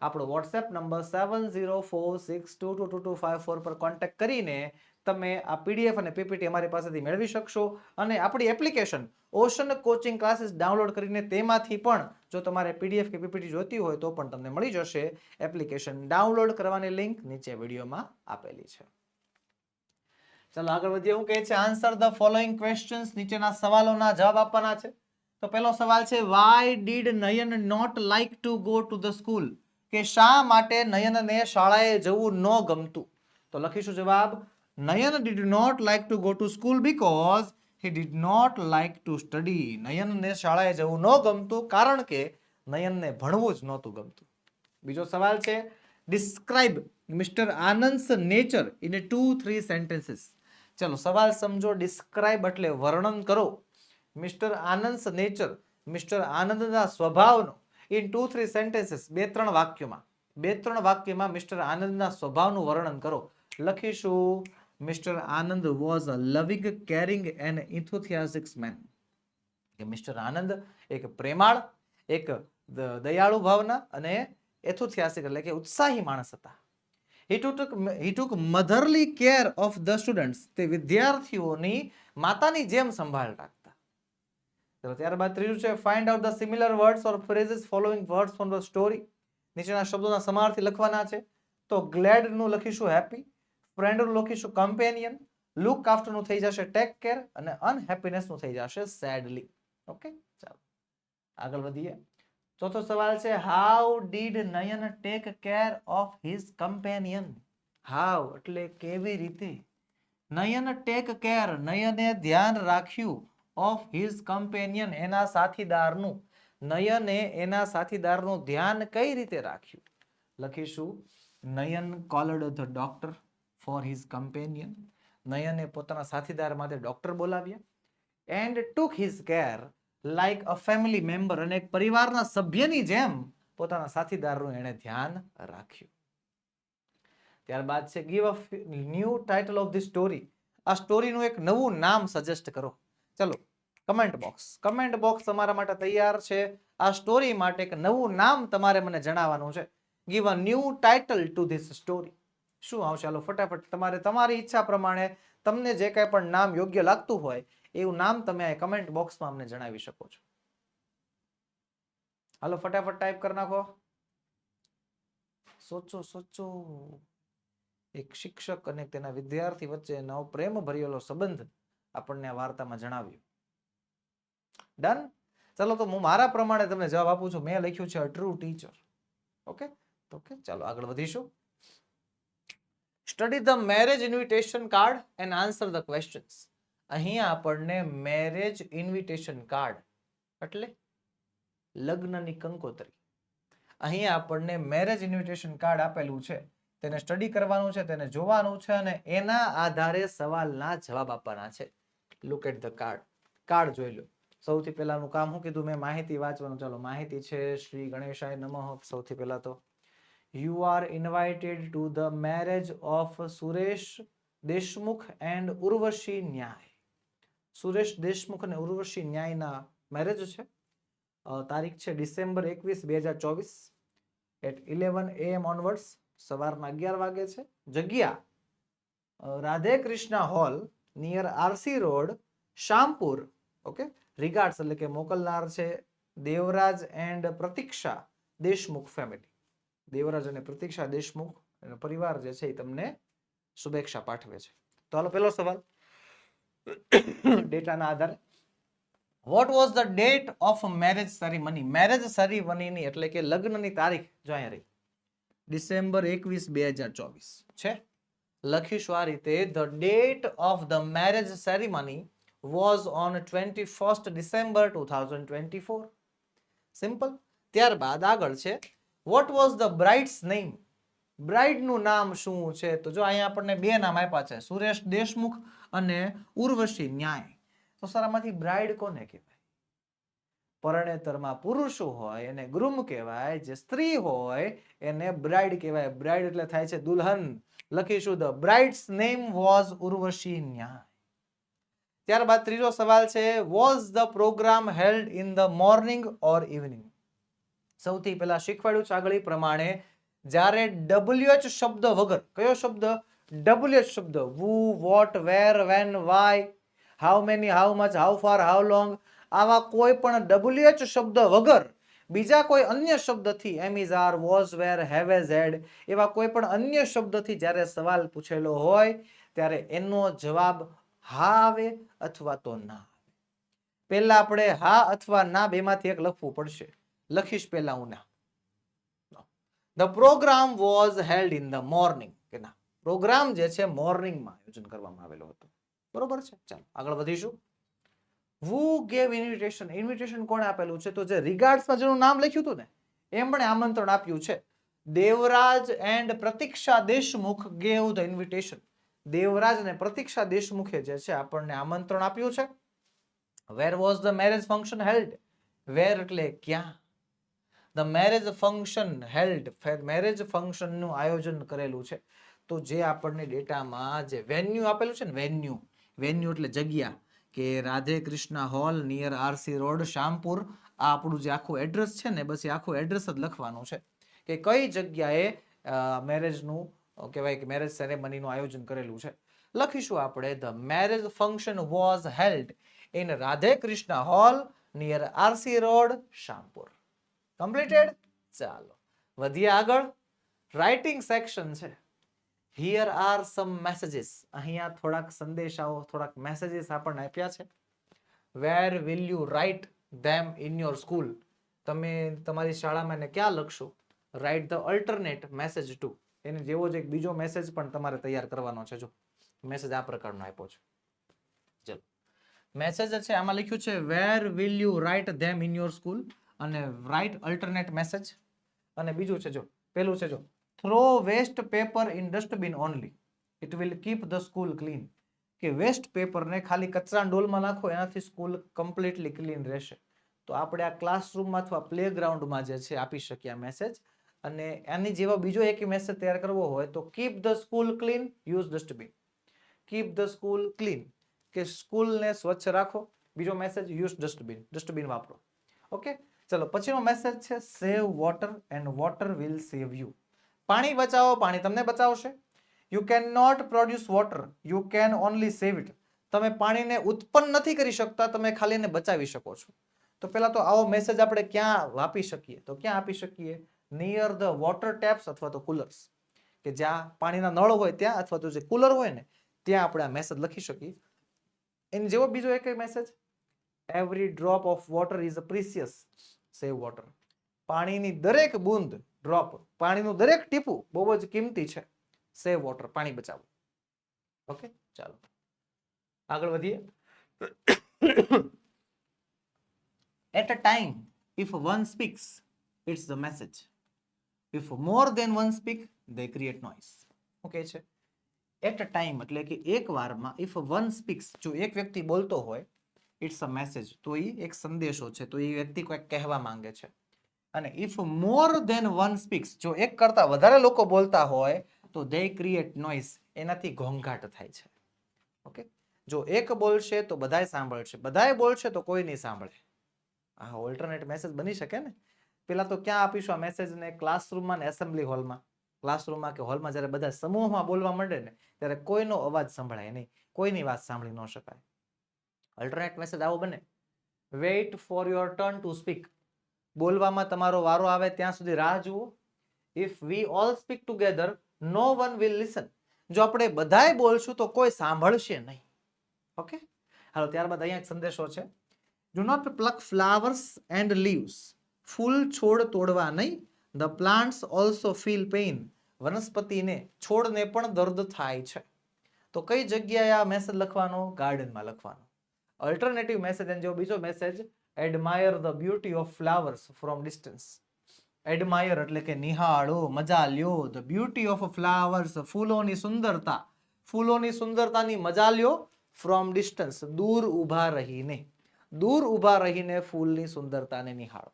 આપણો વોટ્સએપ નંબર 7046222254 પર કોન્ટેક્ટ કરીને તમે આ પીડીએફ અને પીપીટી અમારી પાસેથી મેળવી શકશો. અને આપણી application ocean coaching classes download કરીને તેમાંથી પણ જો તમારે પીડીએફ કે પીપીટી જોઈતી હોય તો પણ તમને મળી જશે. એપ્લિકેશન ડાઉનલોડ કરવાની લિંક નીચે વિડીયોમાં આપેલી છે. ચાલો આગળ વધીએ. હું કહે છે, આન્સર ધ ફોલોઈંગ ક્વેશ્ચન્સ. નીચેના સવાલોના જવાબ આપવાના છે. તો પહેલો સવાલ છે, why did Nayan not like to go to the school? કે શા માટે નયનને શાળાએ જવું ન ગમતું? તો લખીશું જવાબ, Nayan did not like to go to school because he did not like to study. નયનને શાળાએ જવું ન ગમતું કારણ કે નયનને ભણવું જ નહોતું ગમતું. બીજો સવાલ છે, describe mister Anand's nature in 2-3 sentences. ચલો સવાલ સમજો. ડિસ્ક્રાઇબ એટલે વર્ણન કરો. મિસ્ટર આનંદ્સ નેચર, મિસ્ટર આનંદના સ્વભાવનો, ઇન 2-3 સેન્ટેન્સીસ, 2-3 વાક્યોમાં. 2-3 વાક્યમાં મિસ્ટર આનંદના સ્વભાવનું વર્ણન કરો. લખીશું, મિસ્ટર આનંદ વોઝ અ લવિંગ, કેરિંગ એન્ડ enthusiastic man. કે મિસ્ટર આનંદ એક પ્રેમાળ, એક દયાળુ ભાવના અને enthusiastic એટલે કે ઉત્સાહી માણસ હતા. He took motherly care of the students. તે વિદ્યાર્થીઓની માતાની જેમ સંભાળ રાખતા. ત્યારબાદ ત્રીજું છે, find out the similar words or phrases following words from the story. નીચેના શબ્દોના સમાનાર્થી લખવાના છે. તો glad નું લખીશું happy, friend નું લખીશું companion, look after નું થઈ જશે take care અને unhappiness નું થઈ જશે sadly. ઓકે, ચાલો આગળ વધીએ. ચોથો સવાલ છે, how did Nayan take care of his companion? how એટલે કેવી રીતે. નયન take care, નયને ધ્યાન રાખ્યું, of his companion એના સાથીદારનું. નયને એના સાથીદારનું ધ્યાન કઈ રીતે રાખ્યું? લખીશું, નયન called the doctor for his companion. નયને પોતાના સાથીદાર માટે ડોક્ટર બોલાવ્યા. and took his care, like a family member, અને એક પરિવારના સભ્યની જેમ પોતાના સાથીદારનું એણે ધ્યાન રાખ્યું. ત્યારબાદ છે give a new title of the story. આ સ્ટોરીનું એક નવું નામ સજેસ્ટ કરો. ચલો કમેન્ટ બોક્સ તમારા માટે તૈયાર છે. આ સ્ટોરી માટે એક નવું નામ તમારે મને જણાવવાનું છે. Give a new title two this story. શું આવશે? ચાલો ફટાફટ તમારે તમારી ઈચ્છા પ્રમાણે તમને જે કાંઈ પણ નામ યોગ્ય લાગતું હોય એવું નામ તમે આ કમેન્ટ બોક્સમાં અમને જણાવી શકો છો. હાલો ફટાફટ ટાઈપ કરી નાખો. સોચો. એક શિક્ષક અને તેના વિદ્યાર્થી વચ્ચેનો પ્રેમ ભરેલો સંબંધ આપણને આ વાર્તામાં જણાવ્યું. ડન. ચલો તો હું મારા પ્રમાણે તમને જવાબ આપું છું. મેં લખ્યું છે અ ટ્રુ ટીચર. ઓકે ચાલો આગળ વધીશું. Study the marriage invitation card and answer the questions. અહીંયા આપણને મેરેજ ઇન્વિટેશન કાર્ડ એટલે લગ્નની કંકોત્રી. અહીંયા આપણને મેરેજ ઇન્વિટેશન કાર્ડ આપેલું છે, તેને સ્ટડી કરવાનું છે, તેને જોવાનું છે અને એના આધારે સવાલના જવાબ આપવાના છે. Look at the card. Card જોઈ લો. સૌથી પહેલાનું કામ શું કીધું મેં? માહિતી વાંચવાનું. ચાલો માહિતી છે શ્રી ગણેશાય નમઃ. સૌથી પહેલા તો you are invited to the marriage of Suresh Deshmukh and Urvashi ન્યાય. સુરેશ દેશમુખ અને ઉર્વશી ન્યાયના મેરેજ છે. તારીખ છે ડિસેમ્બર 21, 2024 એટ 11 AM ઓનવર્ડ્સ. સવારના 11 વાગે છે. જગ્યા Radhe Krishna hall near RC road, Shampur. Okay. Regards એટલે કે મોકલનાર છે દેવરાજ એન્ડ પ્રતીક્ષા દેશમુખ ફેમિલી. દેવરાજ અને પ્રતીક્ષા દેશમુખ પરિવાર જે છે એ તમને શુભેચ્છા પાઠવે છે. તો હાલો પહેલો સવાલ ડેટાના આધારે. What was the date of marriage ceremony? Marriage સેરેમનીની એટલે કે લગ્નની તારીખ જો અહીંયા રહી ડિસેમ્બર 21, 2024 છે. લખીશું આ રીતે. The date of the marriage ceremony was on 21st December 2024. Simple. ત્યારબાદ આગળ છે what was the bride's name? Bride નું નામ શું છે? તો જો અહીંયા આપણને બે નામ આપ્યા છે, સુરેશ દેશમુખ અને ઉર્વશી ન્યાય. તો સારામાંથી બ્રાઇડ કોને કહેવાય? પરણેતરમાં પુરુષ હોય એને ગ્રુમ કહેવાય, જે સ્ત્રી હોય એને બ્રાઇડ કહેવાય. બ્રાઇડ એટલે થાય છે દુલ્હન. લખીશું the bride's name was Urvashi Nyay. ત્યારબાદ ત્રીજો સવાલ છે was the programme held in the morning or evening? સૌથી પહેલા શીખવાડ્યું છે આગળ પ્રમાણે જ્યારે WH શબ્દ વગર, કયો શબ્દ? WH શબ્દ. who, what, where, when, why, how many, how much, how far, how long, આવા કોઈ પણ WH શબ્દ વગર બીજા કોઈ અન્ય શબ્દથી am is are, was, were, have has, had એવા કોઈ પણ અન્ય શબ્દથી જ્યારે સવાલ પૂછેલો હોય ત્યારે એનો જવાબ હા આવે અથવા તો ના આવે. પહેલા આપણે હા અથવા ના બેમાંથી એક લખવું પડશે. લખીશ પહેલા હું ના. The programme was held in the morning. કે ના, પ્રોગ્રામ જે છે મોર્નિંગમાં આયોજન કરવામાં આવેલો હતો. બરોબર છે. ચાલો આગળ વધીશું. who gave invitation? ઇન્વિટેશન કોણે આપેલું છે? તો જે રિગાર્ડ્સમાં જેનું નામ લખ્યું હતું ને એમણે આમંત્રણ આપ્યું છે. Devraj and Pratiksha Deshmukh gave the invitation. Devraj અને પ્રતીક્ષા દેશમુખે જે છે આપણને આમંત્રણ આપ્યું છે. Where was the marriage function held? Where એટલે ક્યાં? The marriage function held, marriage ફંક્શનનું આયોજન કરેલું છે. તો જે આપણને ડેટામાં જે વેન્યુ આપેલું છે ને, વેન્યુ એટલે જગ્યા, કે Radhe Krishna hall near RC road, Shampur. આ આપણું જે આખું એડ્રેસ છે ને બસ એ આખું એડ્રેસ જ લખવાનું છે કે કઈ જગ્યાએ મેરેજનું કહેવાય કે મેરેજ સેરેમનીનું આયોજન કરેલું છે. લખીશું આપણે the marriage function was held in Radhe Krishna hall near RC road, Shampur. Completed. ચાલો વધીએ આગળ. રાઇટિંગ સેક્શન છે. Here are some messages. અહીંયા થોડાક સંદેશાઓ, થોડાક મેસેજીસ આપણને આપ્યા છે. Where will you write them in your school? તમે તમારી શાળામાં એને ક્યાં લખશો? Write the alternate message too. એને જેવો જ એક બીજો મેસેજ પણ તમારે તૈયાર કરવાનો છે. જો મેસેજ આ પ્રકારનો આપ્યો છે. ચલો મેસેજ છે આમાં લખ્યું છે where will you write them in your school અને રાઇટ અલ્ટરનેટ મેસેજ. અને બીજું છે જો પેલું છે જો throw waste paper in dustbin only, it will keep the school clean. કે વેસ્ટ પેપરને ખાલી કચરા ડોલમાં નાખો એનાથી સ્કૂલ કમ્પ્લીટલી ક્લીન રહેશે. તો આપણે આ ક્લાસરૂમમાં અથવા પ્લેગ્રાઉન્ડમાં જે છે આપી શકીએ આ મેસેજ. અને એની જેવો બીજો એક મેસેજ તૈયાર કરવો હોય તો keep the school clean, use dustbin. Keep the school clean કે સ્કૂલને સ્વચ્છ રાખો. બીજો મેસેજ યુઝ ડસ્ટબિન, ડસ્ટબિન વાપરો. ઓકે, ચલો પછીનો મેસેજ છે save water and water will save you. પાણી બચાવો, પાણી તમને બચાવશે. You can not produce water, you can only save it. તમે પાણીને ઉત્પન્ન નથી કરી શકતા, તમે ખાલી એને બચાવી શકો છો. તો પેલા તો આવો મેસેજ આપણે ક્યાં વાપરી શકીએ? તો ક્યાં આપી શકીએ? નિયર ધ વોટર ટેપ્સ અથવા તો કુલર્સ, કે જ્યાં પાણીના નળ હોય ત્યાં, અથવા તો જે કુલર હોય ને ત્યાં આપણે આ મેસેજ લખી શકીએ. એની જેવો બીજો એક message, every drop of water is precious, save water. પાણીની દરેક બૂંદ, ડ્રોપ, પાણીનું દરેક ટીપું બહુ જ કિંમતી છે, સેવ વોટર, પાણી બચાવો. ઓકે, ચાલો આગળ વધીએ. At a time, if one speaks, it's the message. If more than one speak, they create noise. Okay છે. એટ અ ટાઈમ એટલે કે એક વારમાં, ઇફ વન સ્પીક્સ, જો એક વ્યક્તિ બોલતો હોય, ઇટ્સ અ મેસેજ, તો એ એક સંદેશો છે, તો એ વ્યક્તિ કંઈક કહેવા માંગે છે. અને if more then one speaks, જો એક કરતા વધારે લોકો બોલતા હોય તો દે ક્રિએટ નોઇઝ, એનાથી ઘોંઘાટ થાય છે. ઓકે, જો એક બોલશે તો બધાય સાંભળશે, બધાય બોલશે તો કોઈ નહીં સાંભળે. આ ઓલ્ટરનેટ મેસેજ બની શકે ને. પેલા તો ક્યાં આપીશું આ મેસેજને? ક્લાસરૂમમાં ને એસેમ્બલી હોલમાં. ક્લાસરૂમમાં કે હોલમાં જ્યારે બધા સમૂહમાં બોલવા માંડે ને ત્યારે કોઈનો અવાજ સંભળાય નહીં, કોઈની વાત સાંભળી ન શકાય. અલ્ટરનેટ મેસેજ આવો બને, wait for your turn to speak. બોલવામાં તમારો વારો આવે ત્યાં સુધી રાહ જુઓ. If we all speak together, no one will listen. જો આપણે બધાય બોલશું તો કોઈ સાંભળશે નહીં. ઓકે, હાલો ત્યારબાદ અહીંયા એક સંદેશો છે. Do not pluck flowers and leaves. ફૂલ છોડ તોડવા નહીં. The plants also feel pain. વનસ્પતિને, છોડને પણ દર્દ થાય છે. તો કઈ જગ્યાએ આ મેસેજ લખવાનો? ગાર્ડનમાં લખવાનો. અલ્ટરનેટિવ મેસેજ જેવો બીજો message, admire the beauty of flowers from distance. Admire એટલે કે નિહાળો, મજા લ્યો. ધ બ્યુટી ઓફ ફ્લાવર્સ, ફૂલોની સુંદરતા, ફૂલોની સુંદરતાની મજા લ્યો. ફ્રોમ ડિસ્ટન્સ, દૂર ઊભા રહીને, દૂર ઊભા રહીને ફૂલની સુંદરતાને નિહાળો.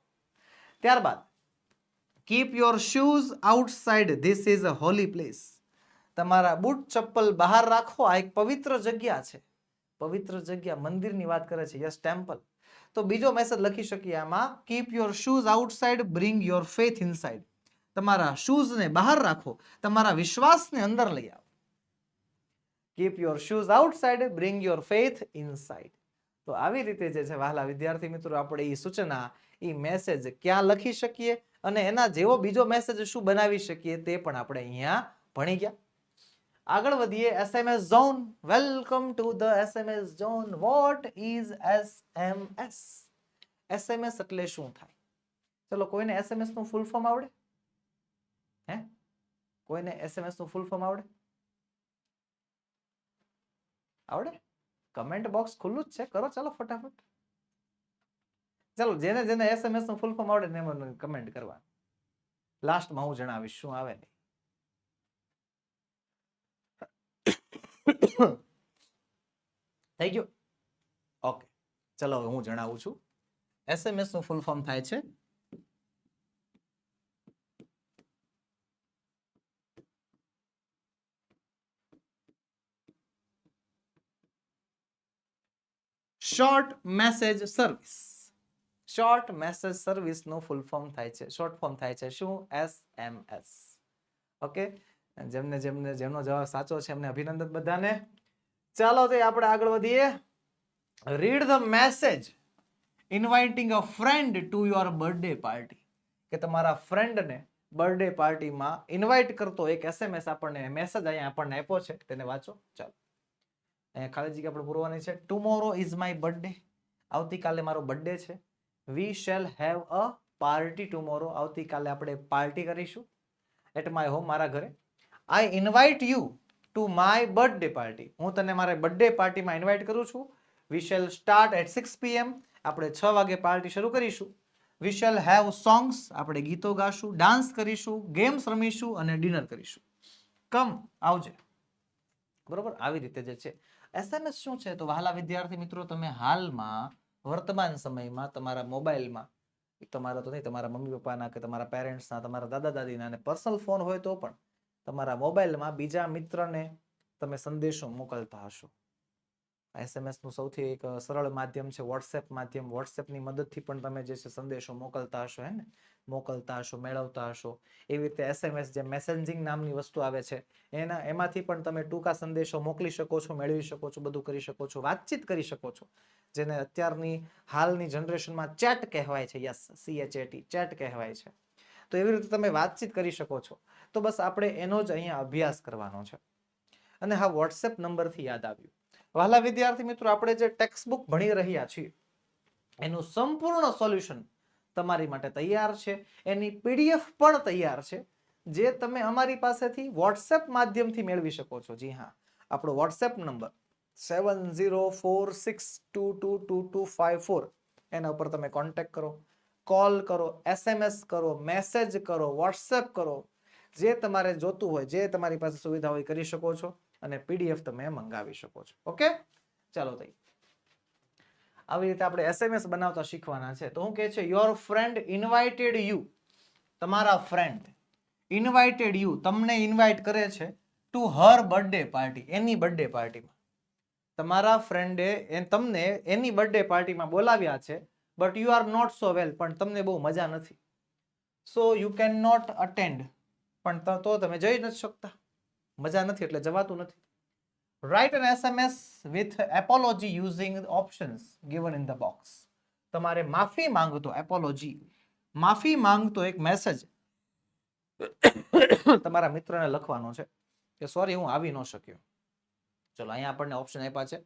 ત્યારબાદ keep your shoes outside, this is a Holi place. તમારા બૂટ ચપ્પલ બહાર રાખો, આ એક પવિત્ર જગ્યા છે. પવિત્ર જગ્યા, મંદિરની વાત કરે છે, યસ, ટેમ્પલ. તો બીજો મેસેજ લખી શકીએ આમાં, keep your shoes outside, bring your faith inside. તમારા શૂઝને બહાર રાખો, તમારા વિશ્વાસને અંદર લઈ આવો. Keep your shoes outside, bring your faith inside. તો આવી રીતે જે છે વહાલા વિદ્યાર્થી મિત્રો, આપણે એ સૂચના, એ મેસેજ ક્યાં લખી શકીએ અને એના જેવો બીજો મેસેજ શું બનાવી શકીએ તે પણ આપણે અહીંયા ભણી ગયા. આગળ વધીએ. SMS zone. Welcome to the SMS zone. What is SMS? SMS એટલે શું થાય? ચલો, કોઈને SMS નું ફૂલ ફોર્મ આવડે? હે, કોઈને SMS નું ફૂલ ફોર્મ આવડે? આવડે? કમેન્ટ બોક્સ ખુલ્લું જ છે, કરો ચાલો ફટાફટ. ચાલો, જેને જેને SMS નું ફૂલ ફોર્મ આવડે ને મને કમેન્ટ કરવા. લાસ્ટમાં હું જણાવીશ શું આવે ને. થઈ ગયું? ઓકે, ચલો હવે હું જણાવું છું. SMS નું ફૂલ ફોર્મ થાય છે short message service. Short message service નું ફૂલ ફોર્મ થાય છે, શોર્ટ ફોર્મ થાય છે શું? SMS. ઓકે, જેમને જેમને જેનો જવાબ સાચો છે એમને અભિનંદન બધાને. ચાલો તે આપણે આગળ વધીએ. Read the message inviting a friend to your birthday party. કે તમારા ફ્રેન્ડને બર્થડે પાર્ટીમાં ઇન્વાઇટ કરતો એક SMS આપણને મેસેજ અહીંયા આપણને આપ્યો છે, તેને વાંચો. ચાલો, અહીંયા ખાલી જગ્યા આપણે પૂરવાની છે. Tomorrow is my birthday. આવતીકાલે મારો બર્થડે છે. We shall have a party tomorrow. આવતીકાલે આપણે પાર્ટી કરીશું એટ માય હોમ, મારા ઘરે. I invite you to my birthday party. હું તને મારા બર્થડે પાર્ટીમાં ઇન્વાઇટ કરું છું. We shall start at 6 PM. આપણે 6 વાગે પાર્ટી શરૂ કરીશું. We shall have songs. આપણે ગીતો ગાશું, ડાન્સ કરીશું, ગેમ્સ રમીશું અને ડિનર કરીશું. કમ, આવજે. બરોબર, આવી રીતે જે છે. SMS શું છે? તો વહાલા વિદ્યાર્થી મિત્રો, તમે હાલમાં વર્તમાન સમયમાં તમારા મોબાઈલમાં, તમારા તો નહીં, તમારા મમ્મી પપ્પાના કે તમારા પેરેન્ટ્સના, તમારા દાદા દાદીના અને પર્સનલ ફોન હોય તો પણ તમારા મોબાઈલમાં બીજા મિત્રને તમે સંદેશો મોકલતા હશો. SMS નું સૌથી એક સરળ માધ્યમ છે વોટ્સએપ માધ્યમ. વોટ્સએપની મદદથી પણ તમે જે છે સંદેશો મોકલતા હશો, હે ને, મોકલતા હશો, મેળવતા હશો. એવી રીતે SMS જે મેસેન્જિંગ નામની વસ્તુ આવે છે એમાંથી પણ તમે ટૂંકા સંદેશો મોકલી શકો છો, મેળવી શકો છો, બધું કરી શકો છો, વાતચીત કરી શકો છો, જેને અત્યારની હાલની જનરેશનમાં ચેટ કહેવાય છે. યસ, CHAT, ચેટ કહેવાય છે. તો એવી રીતે તમે વાતચીત કરી શકો છો. તો બસ આપણે એનો જ અહીંયા અભ્યાસ કરવાનો છે. અને હા, વોટ્સએપ નંબરથી યાદ આવ્યું, વહાલા વિદ્યાર્થી મિત્રો, આપણે જે ટેક્સ્ટ બુક ભણી રહ્યા છીએ એનું સંપૂર્ણ સોલ્યુશન તમારી માટે તૈયાર છે. એની PDF પણ તૈયાર છે, જે તમે અમારી પાસેથી વોટ્સએપ માધ્યમથી મેળવી શકો છો. જી હા, આપણો વોટ્સએપ નંબર 7046222254, એના ઉપર તમે કોન્ટેક્ટ કરો, કોલ કરો, SMS કરો, મેસેજ કરો, વોટ્સએપ કરો, જે તમારે જોતું હોય, જે તમારી પાસે સુવિધા હોય કરી શકો છો. અને PDF તમે મંગાવી શકો છો. ઓકે, ચાલો તઈ આવી રીતે આપણે SMS બનાવતા શીખવાના છે. તો હું કહે છે, યોર ફ્રેન્ડ ઇન્વાઇટેડ યુ, તમારા ફ્રેન્ડ ઇન્વાઇટેડ યુ, તમને ઇન્વાઇટ કરે છે ટુ હર બર્થડે પાર્ટી, એની બર્થડે પાર્ટીમાં. તમારા ફ્રેન્ડે તમને એની બર્થડે પાર્ટીમાં બોલાવ્યા છે, but you are not so well, પણ તમને બહુ મજા નથી. So you can not attend, પણ તો તમે જઈ નથી શકતા, મજા નથી એટલે જવાતું નથી. Write an SMS with apology using the options given in the box. તમારે માફી માંગતો એપોલોજી, માફી માંગતો એક મેસેજ તમારા મિત્રને લખવાનો છે કે સોરી, હું આવી ન શક્યો. ચલો, અહીંયા આપણને ઓપ્શન આપ્યા છે.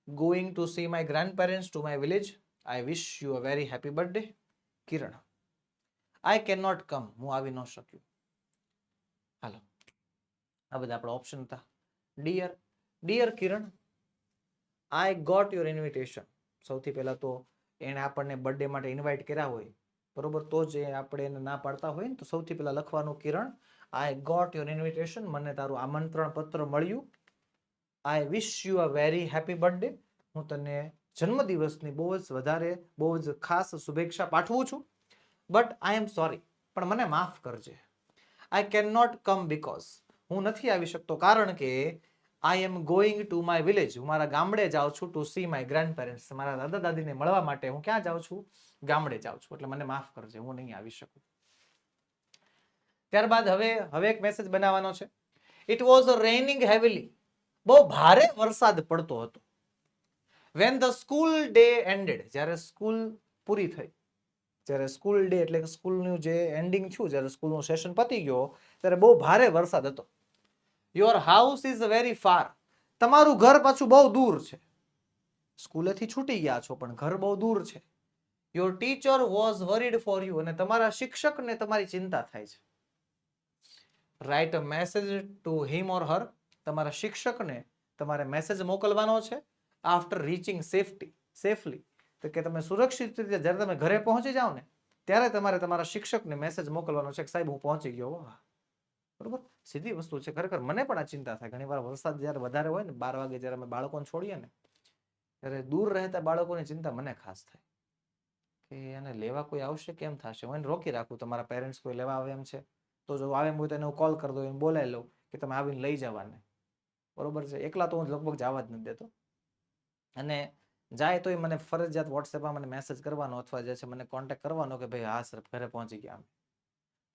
Going to see my grandparents to my village. I wish you a very happy birthday Kiran. I can not come, હું આવી ન શક્યો. હાલો, આ બધા આપણા ઓપ્શન હતા. Dear Kiran, I got your invitation. સૌથી પહેલા તો એને આપણને બર્થડે માટે ઇન્વાઇટ કર્યા હોય, બરોબર, તો જ આપણે એને ના પાડતા હોય ને, તો સૌથી પહેલા લખવાનું, Kiran, I got your invitation, મને તારું આમંત્રણ પત્ર મળ્યું. I wish you a very happy birthday, હું તને જન્મદિવસની બહુ જ વધારે, બહુ જ ખાસ શુભેચ્છા પાઠવું છું. બટ આઈ એમ સોરી, પણ મને માફ કરજે. I can not come because, હું નથી આવી શકતો કારણ કે I am going to my village, હું મારા ગામડે જાઉં છું, to see my grandparents, મારા દાદા દાદીને મળવા માટે હું ક્યાં જાઉં છું? ગામડે જાઉં છું, એટલે મને માફ કરજે, હું નહીં આવી શકું. ત્યારબાદ હવે એક મેસેજ બનાવવાનો છે. ઇટ વોઝ રેનિંગ હેવીલી, બહુ ભારે વરસાદ પડતો હતો. When the school day ended, જ્યારે સ્કૂલ પૂરી થઈ, જ્યારે સ્કૂલ ડે એટલે કે સ્કૂલનું જે એન્ડિંગ થયું, જ્યારે સ્કૂલનું સેશન પતી ગયો, ત્યારે બહુ ભારે વરસાદ હતો. Your house is very far, તમારું ઘર પાછું બહુ દૂર છે. સ્કૂલેથી છૂટી ગયા છો પણ ઘર બહુ દૂર છે. Your teacher was worried for you, અને તમારા શિક્ષકને તમારી ચિંતા થાય છે. Write a message to him or her, તમારા શિક્ષકને તમારે મેસેજ મોકલવાનો છે. આફ્ટર રીચિંગ સેફલી, તો કે તમે સુરક્ષિત રીતે જ્યારે તમે ઘરે પહોંચી જાઓ ને, ત્યારે તમારે તમારા શિક્ષકને મેસેજ મોકલવાનો છે કે સાહેબ હું પહોંચી ગયો. બરોબર, સીધી વસ્તુ છે. ખરેખર મને પણ આ ચિંતા થાય ઘણી વાર, વરસાદ જ્યારે વધારે હોય ને, 12 વાગે જ્યારે અમે બાળકોને છોડીએ ને, ત્યારે દૂર રહેતા બાળકોની ચિંતા મને ખાસ થાય કે એને લેવા કોઈ આવશે, કેમ થશે. હું એને રોકી રાખું, તમારા પેરેન્ટ્સ કોઈ લેવા આવે એમ છે તો જો આવે એમ હોય તો એને કોલ કરી દો, એને બોલાવી લઉં કે તમે આવીને લઈ જવાને. બરોબર છે, એકલા તો હું લગભગ જવા જ નથી દેતો. અને જાય તો મને ફરજિયાત વોટ્સએપમાં મને મેસેજ કરવાનો અથવા જે છે મને કોન્ટેક્ટ કરવાનો કે ભાઈ હા સર ઘરે પહોંચી ગયા.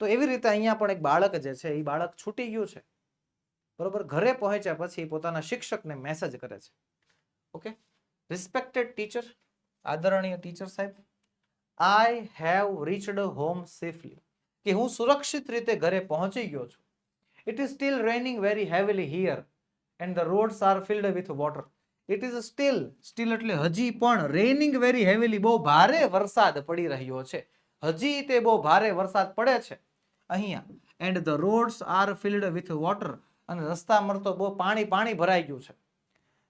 તો એવી રીતે અહીંયા પણ એક બાળક જે છે એ બાળક છૂટી ગયું છે, બરોબર. ઘરે પહોંચ્યા પછી પોતાના શિક્ષકને મેસેજ કરે છે. ઓકે, રિસ્પેક્ટેડ ટીચર, આદરણીય ટીચર સાહેબ, I have reached home safely, કે હું સુરક્ષિત રીતે ઘરે પહોંચી ગયો છું. It is still raining very heavily here and the roads are filled with water. It is still એટલે હજી પણ, રેનિંગ વેરી હેવીલી, બહુ ભારે વરસાદ પડી રહ્યો છે. હજી તે બહુ ભારે વરસાદ પડે છે અહીંયા. And the roads are filled with water, અને રસ્તામાં તો બહુ પાણી ભરાઈ ગયું છે.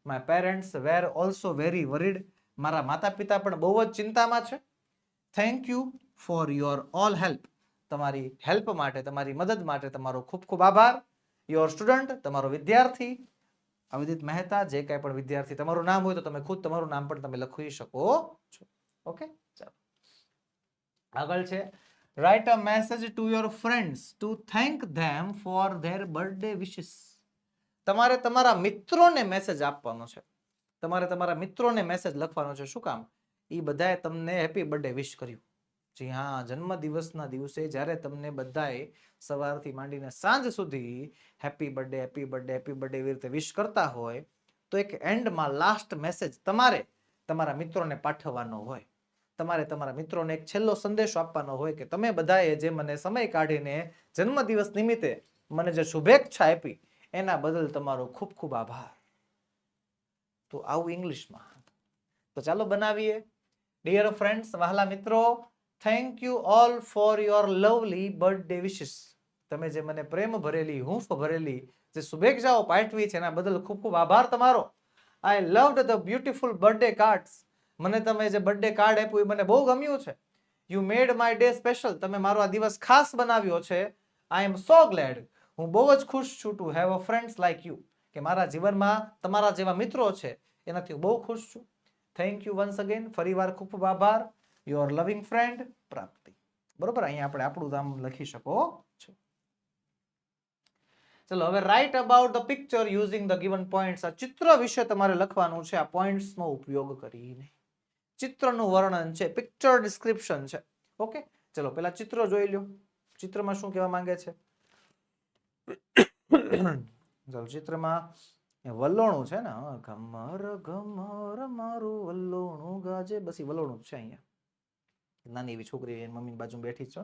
My parents were also very worried, મારા માતા પિતા પણ બહુ જ ચિંતામાં છે. Thank you for your all help, તમારી હેલ્પ માટે, તમારી મદદ માટે તમારો ખૂબ ખૂબ આભાર. યોર સ્ટુડન્ટ, તમારો વિદ્યાર્થી અવિદિત મહેતા. જે કાંઈ પણ વિદ્યાર્થી તમારું નામ હોય તો તમે ખુદ તમારું નામ પણ તમે લખી શકો છો. ઓકે, ચાલો આગળ છે write a message to your friends two thank them four there birthday wishes. તમારે તમારા મિત્રોને મેસેજ આપવાનો છે, તમારે તમારા મિત્રોને મેસેજ લખવાનો છે. શું કામ? એ બધાએ તમને હેપી બર્થડે વિશ કર્યું. જી હા, જન્મદિવસના દિવસે જ્યારે તમને બધાએ સવારથી માંડીને સાંજ સુધી happy birthday happy birthday happy birthday એવી રીતે વિશ કરતા હોય તો એક એન્ડમાં લાસ્ટ મેસેજ તમારે તમારા મિત્રોને પાઠવવાનો હોય. તમારે તમારા મિત્રોને એક છેલ્લો સંદેશો આપવાનો હોય કે તમે બધાએ જે મને સમય કાઢીને જન્મદિવસ નિમિત્તે મને જે શુભેચ્છા આપી એના બદલ તમારો ખૂબ ખૂબ આભાર. તો આવું ઇંગ્લિશમાં. તો ચાલો બનાવીએ. ડિયર ફ્રેન્ડ્સ, વહાલા મિત્રો, thank you all for your lovely birthday wishes. તમે જે મને પ્રેમ ભરેલી હૂંફ ભરેલી જે શુભેચ્છાઓ પાઠવી છે એના બદલ ખૂબ ખૂબ આભાર તમારો. I loved the beautiful birthday cards. મને તમે જે બર્થડે કાર્ડ આપ્યું એ મને બહુ ગમ્યું છે. You made my day special. તમે મારો આ દિવસ ખાસ બનાવ્યો છે. આઈ એમ સો ગ્લેડ. હું બહુ જ ખુશ છું to have a friends like you. કે મારા જીવનમાં તમારા જેવા મિત્રો છે એનાથી હું બહુ ખુશ છું. Thank you once again. ફરીવાર ખૂબ ખૂબ આભાર. યોર લવિંગ ફ્રેન્ડ પ્રાપ્તિ. બરોબર, અહીંયા આપણે આપણું નામ લખી શકો છો. ચલો હવે write about the picture using the given points. આ ચિત્ર વિશે તમારે લખવાનું છે આ પોઈન્ટ્સનો ઉપયોગ કરીને. ચિત્રનું વર્ણન છે, પિક્ચર ડિસ્ક્રિપ્શન છે. ઓકે, ચલો પેલા ચિત્ર જોઈ લો. ચિત્રમાં શું કહેવા માંગે છે? ચલો ચિત્રમાં વલોણું છે ને, ઘમર ઘમર મારું વલોણું ગાજે, બસ ઈ વલોણું છે. અહીંયા નાની એવી છોકરી એની મમ્મીની બાજુ બેઠી છે,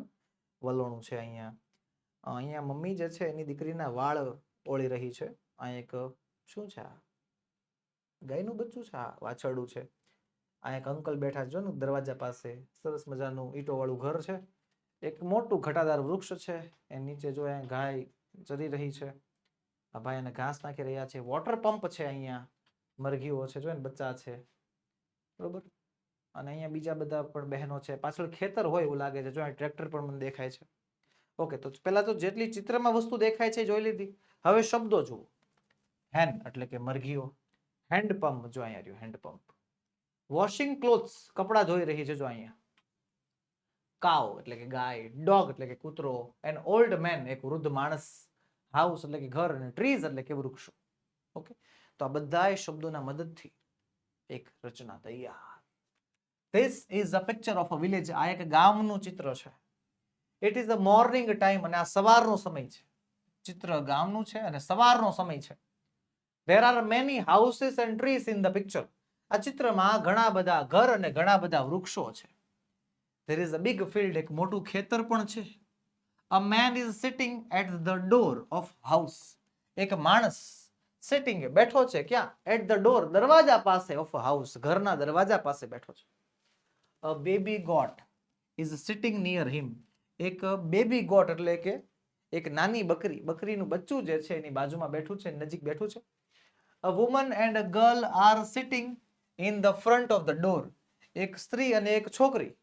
વલોણું છે. અહીંયા મમ્મી જે છે એની દીકરીના વાળ ઓળી રહી છે. આ એક શું છે? ગાયનું બચ્ચું છે, વાછરડું છે. આ એક અંકલ બેઠા છે ને દરવાજા પાસે, સરસ મજાનું ઈંટો વાળું ઘર છે. એક મોટું ઘટાદાર વૃક્ષ છે, એની નીચે જો ગાય ચરી રહી છે. આ ભાઈ એને ઘાસ નાખી રહ્યા છે. વોટર પંપ છે, અહીંયા મરઘીઓ છે, જો ને બચ્ચા છે. બરોબર, અને અહીંયા બીજા બધા પણ બહેનો છે. પાછળ ખેતર હોય એવું લાગે છે. જો ટ્રેક્ટર પણ મને દેખાય છે. ઓકે, તો પેલા તો જેટલી ચિત્રમાં વસ્તુ દેખાય છે જોઈ લીધી. હવે શબ્દો જુઓ. હેન એટલે કે મરઘીઓ. હેન્ડપંપ, જો અહીંયા રહ્યું હેન્ડપંપ. વોશિંગ ક્લોથ્સ, કપડા ધોઈ રહી છે, જો અહીંયા. કાવ એટલે કે ગાય. ડોગ એટલે કે કૂતરો. એન ઓલ્ડ મેન એક વૃદ્ધ માણસ. હાઉસ એટલે કે ઘર. અને ટ્રીઝ એટલે કે વૃક્ષો. ઓકે, તો આ બધા શબ્દોના મદદથી એક રચના તૈયાર. This is a picture of a village. આ એક ગામનું ચિત્ર છે. It is the morning time. અને આ સવારનો સમય છે. ચિત્ર ગામનું છે અને સવારનો સમય છે. There are many houses and trees in the picture. આ ચિત્રમાં ઘણા બધા ઘર અને ઘણા બધા વૃક્ષો છે. There is a big field. એક મોટું ખેતર પણ છે. A man is sitting at the door of house. એક માણસ sitting બેઠો છે. ક્યાં? At the door, દરવાજા પાસે of a house, ઘરના દરવાજા પાસે બેઠો છે. A baby goat is sitting near him. એક બેબી ગોટ એટલે કે એક નાની બકરી, બકરીનું બચ્ચું જે છે એની બાજુમાં બેઠું છે, નજીક બેઠું છે. A woman and a girl are sitting in the front of the door. એક સ્ત્રી અને એક છોકરી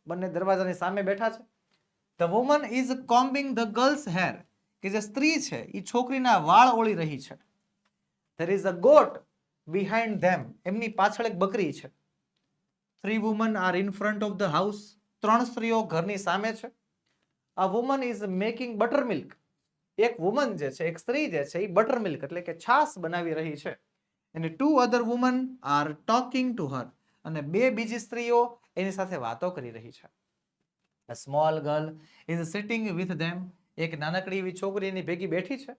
બંને દરવાજાની સામે બેઠા છે. The woman is combing the girl's hair. કે જે સ્ત્રી છે એ છોકરીના વાળ ઓળી રહી છે. There is a goat behind them. એમની પાછળ એક બકરી છે. Three women are in front of the house. ત્રણ સ્ત્રીઓ ઘરની સામે છે. A woman is making buttermilk. એક વુમન જે છે, એક સ્ત્રી જે છે એ બટરમિલ્ક એટલે કે છાશ બનાવી રહી છે. અને two other women are talking to her. અને બે બીજી સ્ત્રીઓ એની સાથે વાતો કરી રહી છે. A small girl is sitting with them. એક નાનકડી એવી છોકરી એની ભેગી બેઠી છે.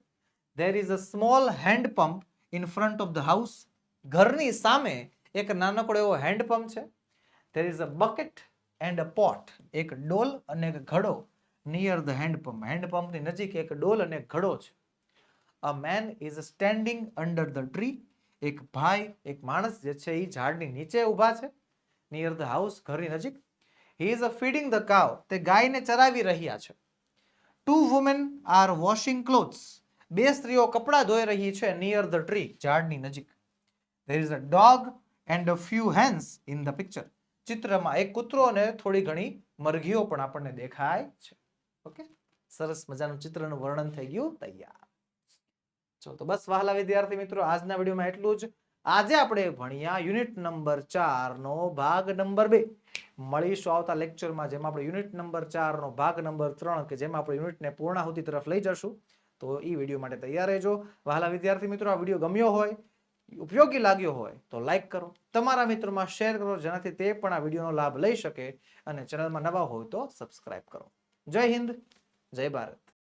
There is a small hand pump in front of the house. ઘરની સામે એક નાનકડો એવો હેન્ડ પંપ છે. There is a bucket and a pot. એક ડોલ અને એક ઘડો. Near the hand pump. Hand પંપની નજીક એક ડોલ અને એક ઘડો છે. A man is standing under the tree. એક ભાઈ, એક માણસ જે છે એ ઝાડની નીચે ઊભા છે. Near the house, ઘરની નજીક. He is feeding the cow. તે ગાયને ચરાવી રહ્યા છે. Two women are washing clothes. બે સ્ત્રીઓ કપડા ધોઈ રહી છે. Near the tree, ઝાડની નજીક. There is a dog and a few hens in the picture. ચિત્રમાં એક કૂતરો અને થોડી ઘણી મરઘીઓ પણ આપણને દેખાય છે. ઓકે, સરસ મજાનું ચિત્રનું વર્ણન થઈ ગયું તૈયાર. ચલો તો બસ વહાલા વિદ્યાર્થી મિત્રો, આજના વિડીયોમાં એટલું જ. આજે આપણે ભણ્યા યુનિટ નંબર 4 નો ભાગ નંબર 2. મળીશું આવતા લેક્ચરમાં, જેમાં આપણે યુનિટ નંબર 4 નો ભાગ નંબર 3 કે જેમાં આપણે યુનિટને પૂર્ણાહુતિ તરફ લઈ જશું. તો એ વિડીયો માટે તૈયાર રહેજો. વહાલા વિદ્યાર્થી મિત્રો, આ વિડીયો ગમ્યો હોય, ઉપયોગી લાગ્યો હોય તો લાઈક કરો, તમારા મિત્રોમાં શેર કરો, જેનાથી તે પણ આ વિડીયોનો લાભ લઈ શકે, અને ચેનલમાં નવા હોય તો સબસ્ક્રાઇબ કરો. જય હિન્દ, જય ભારત.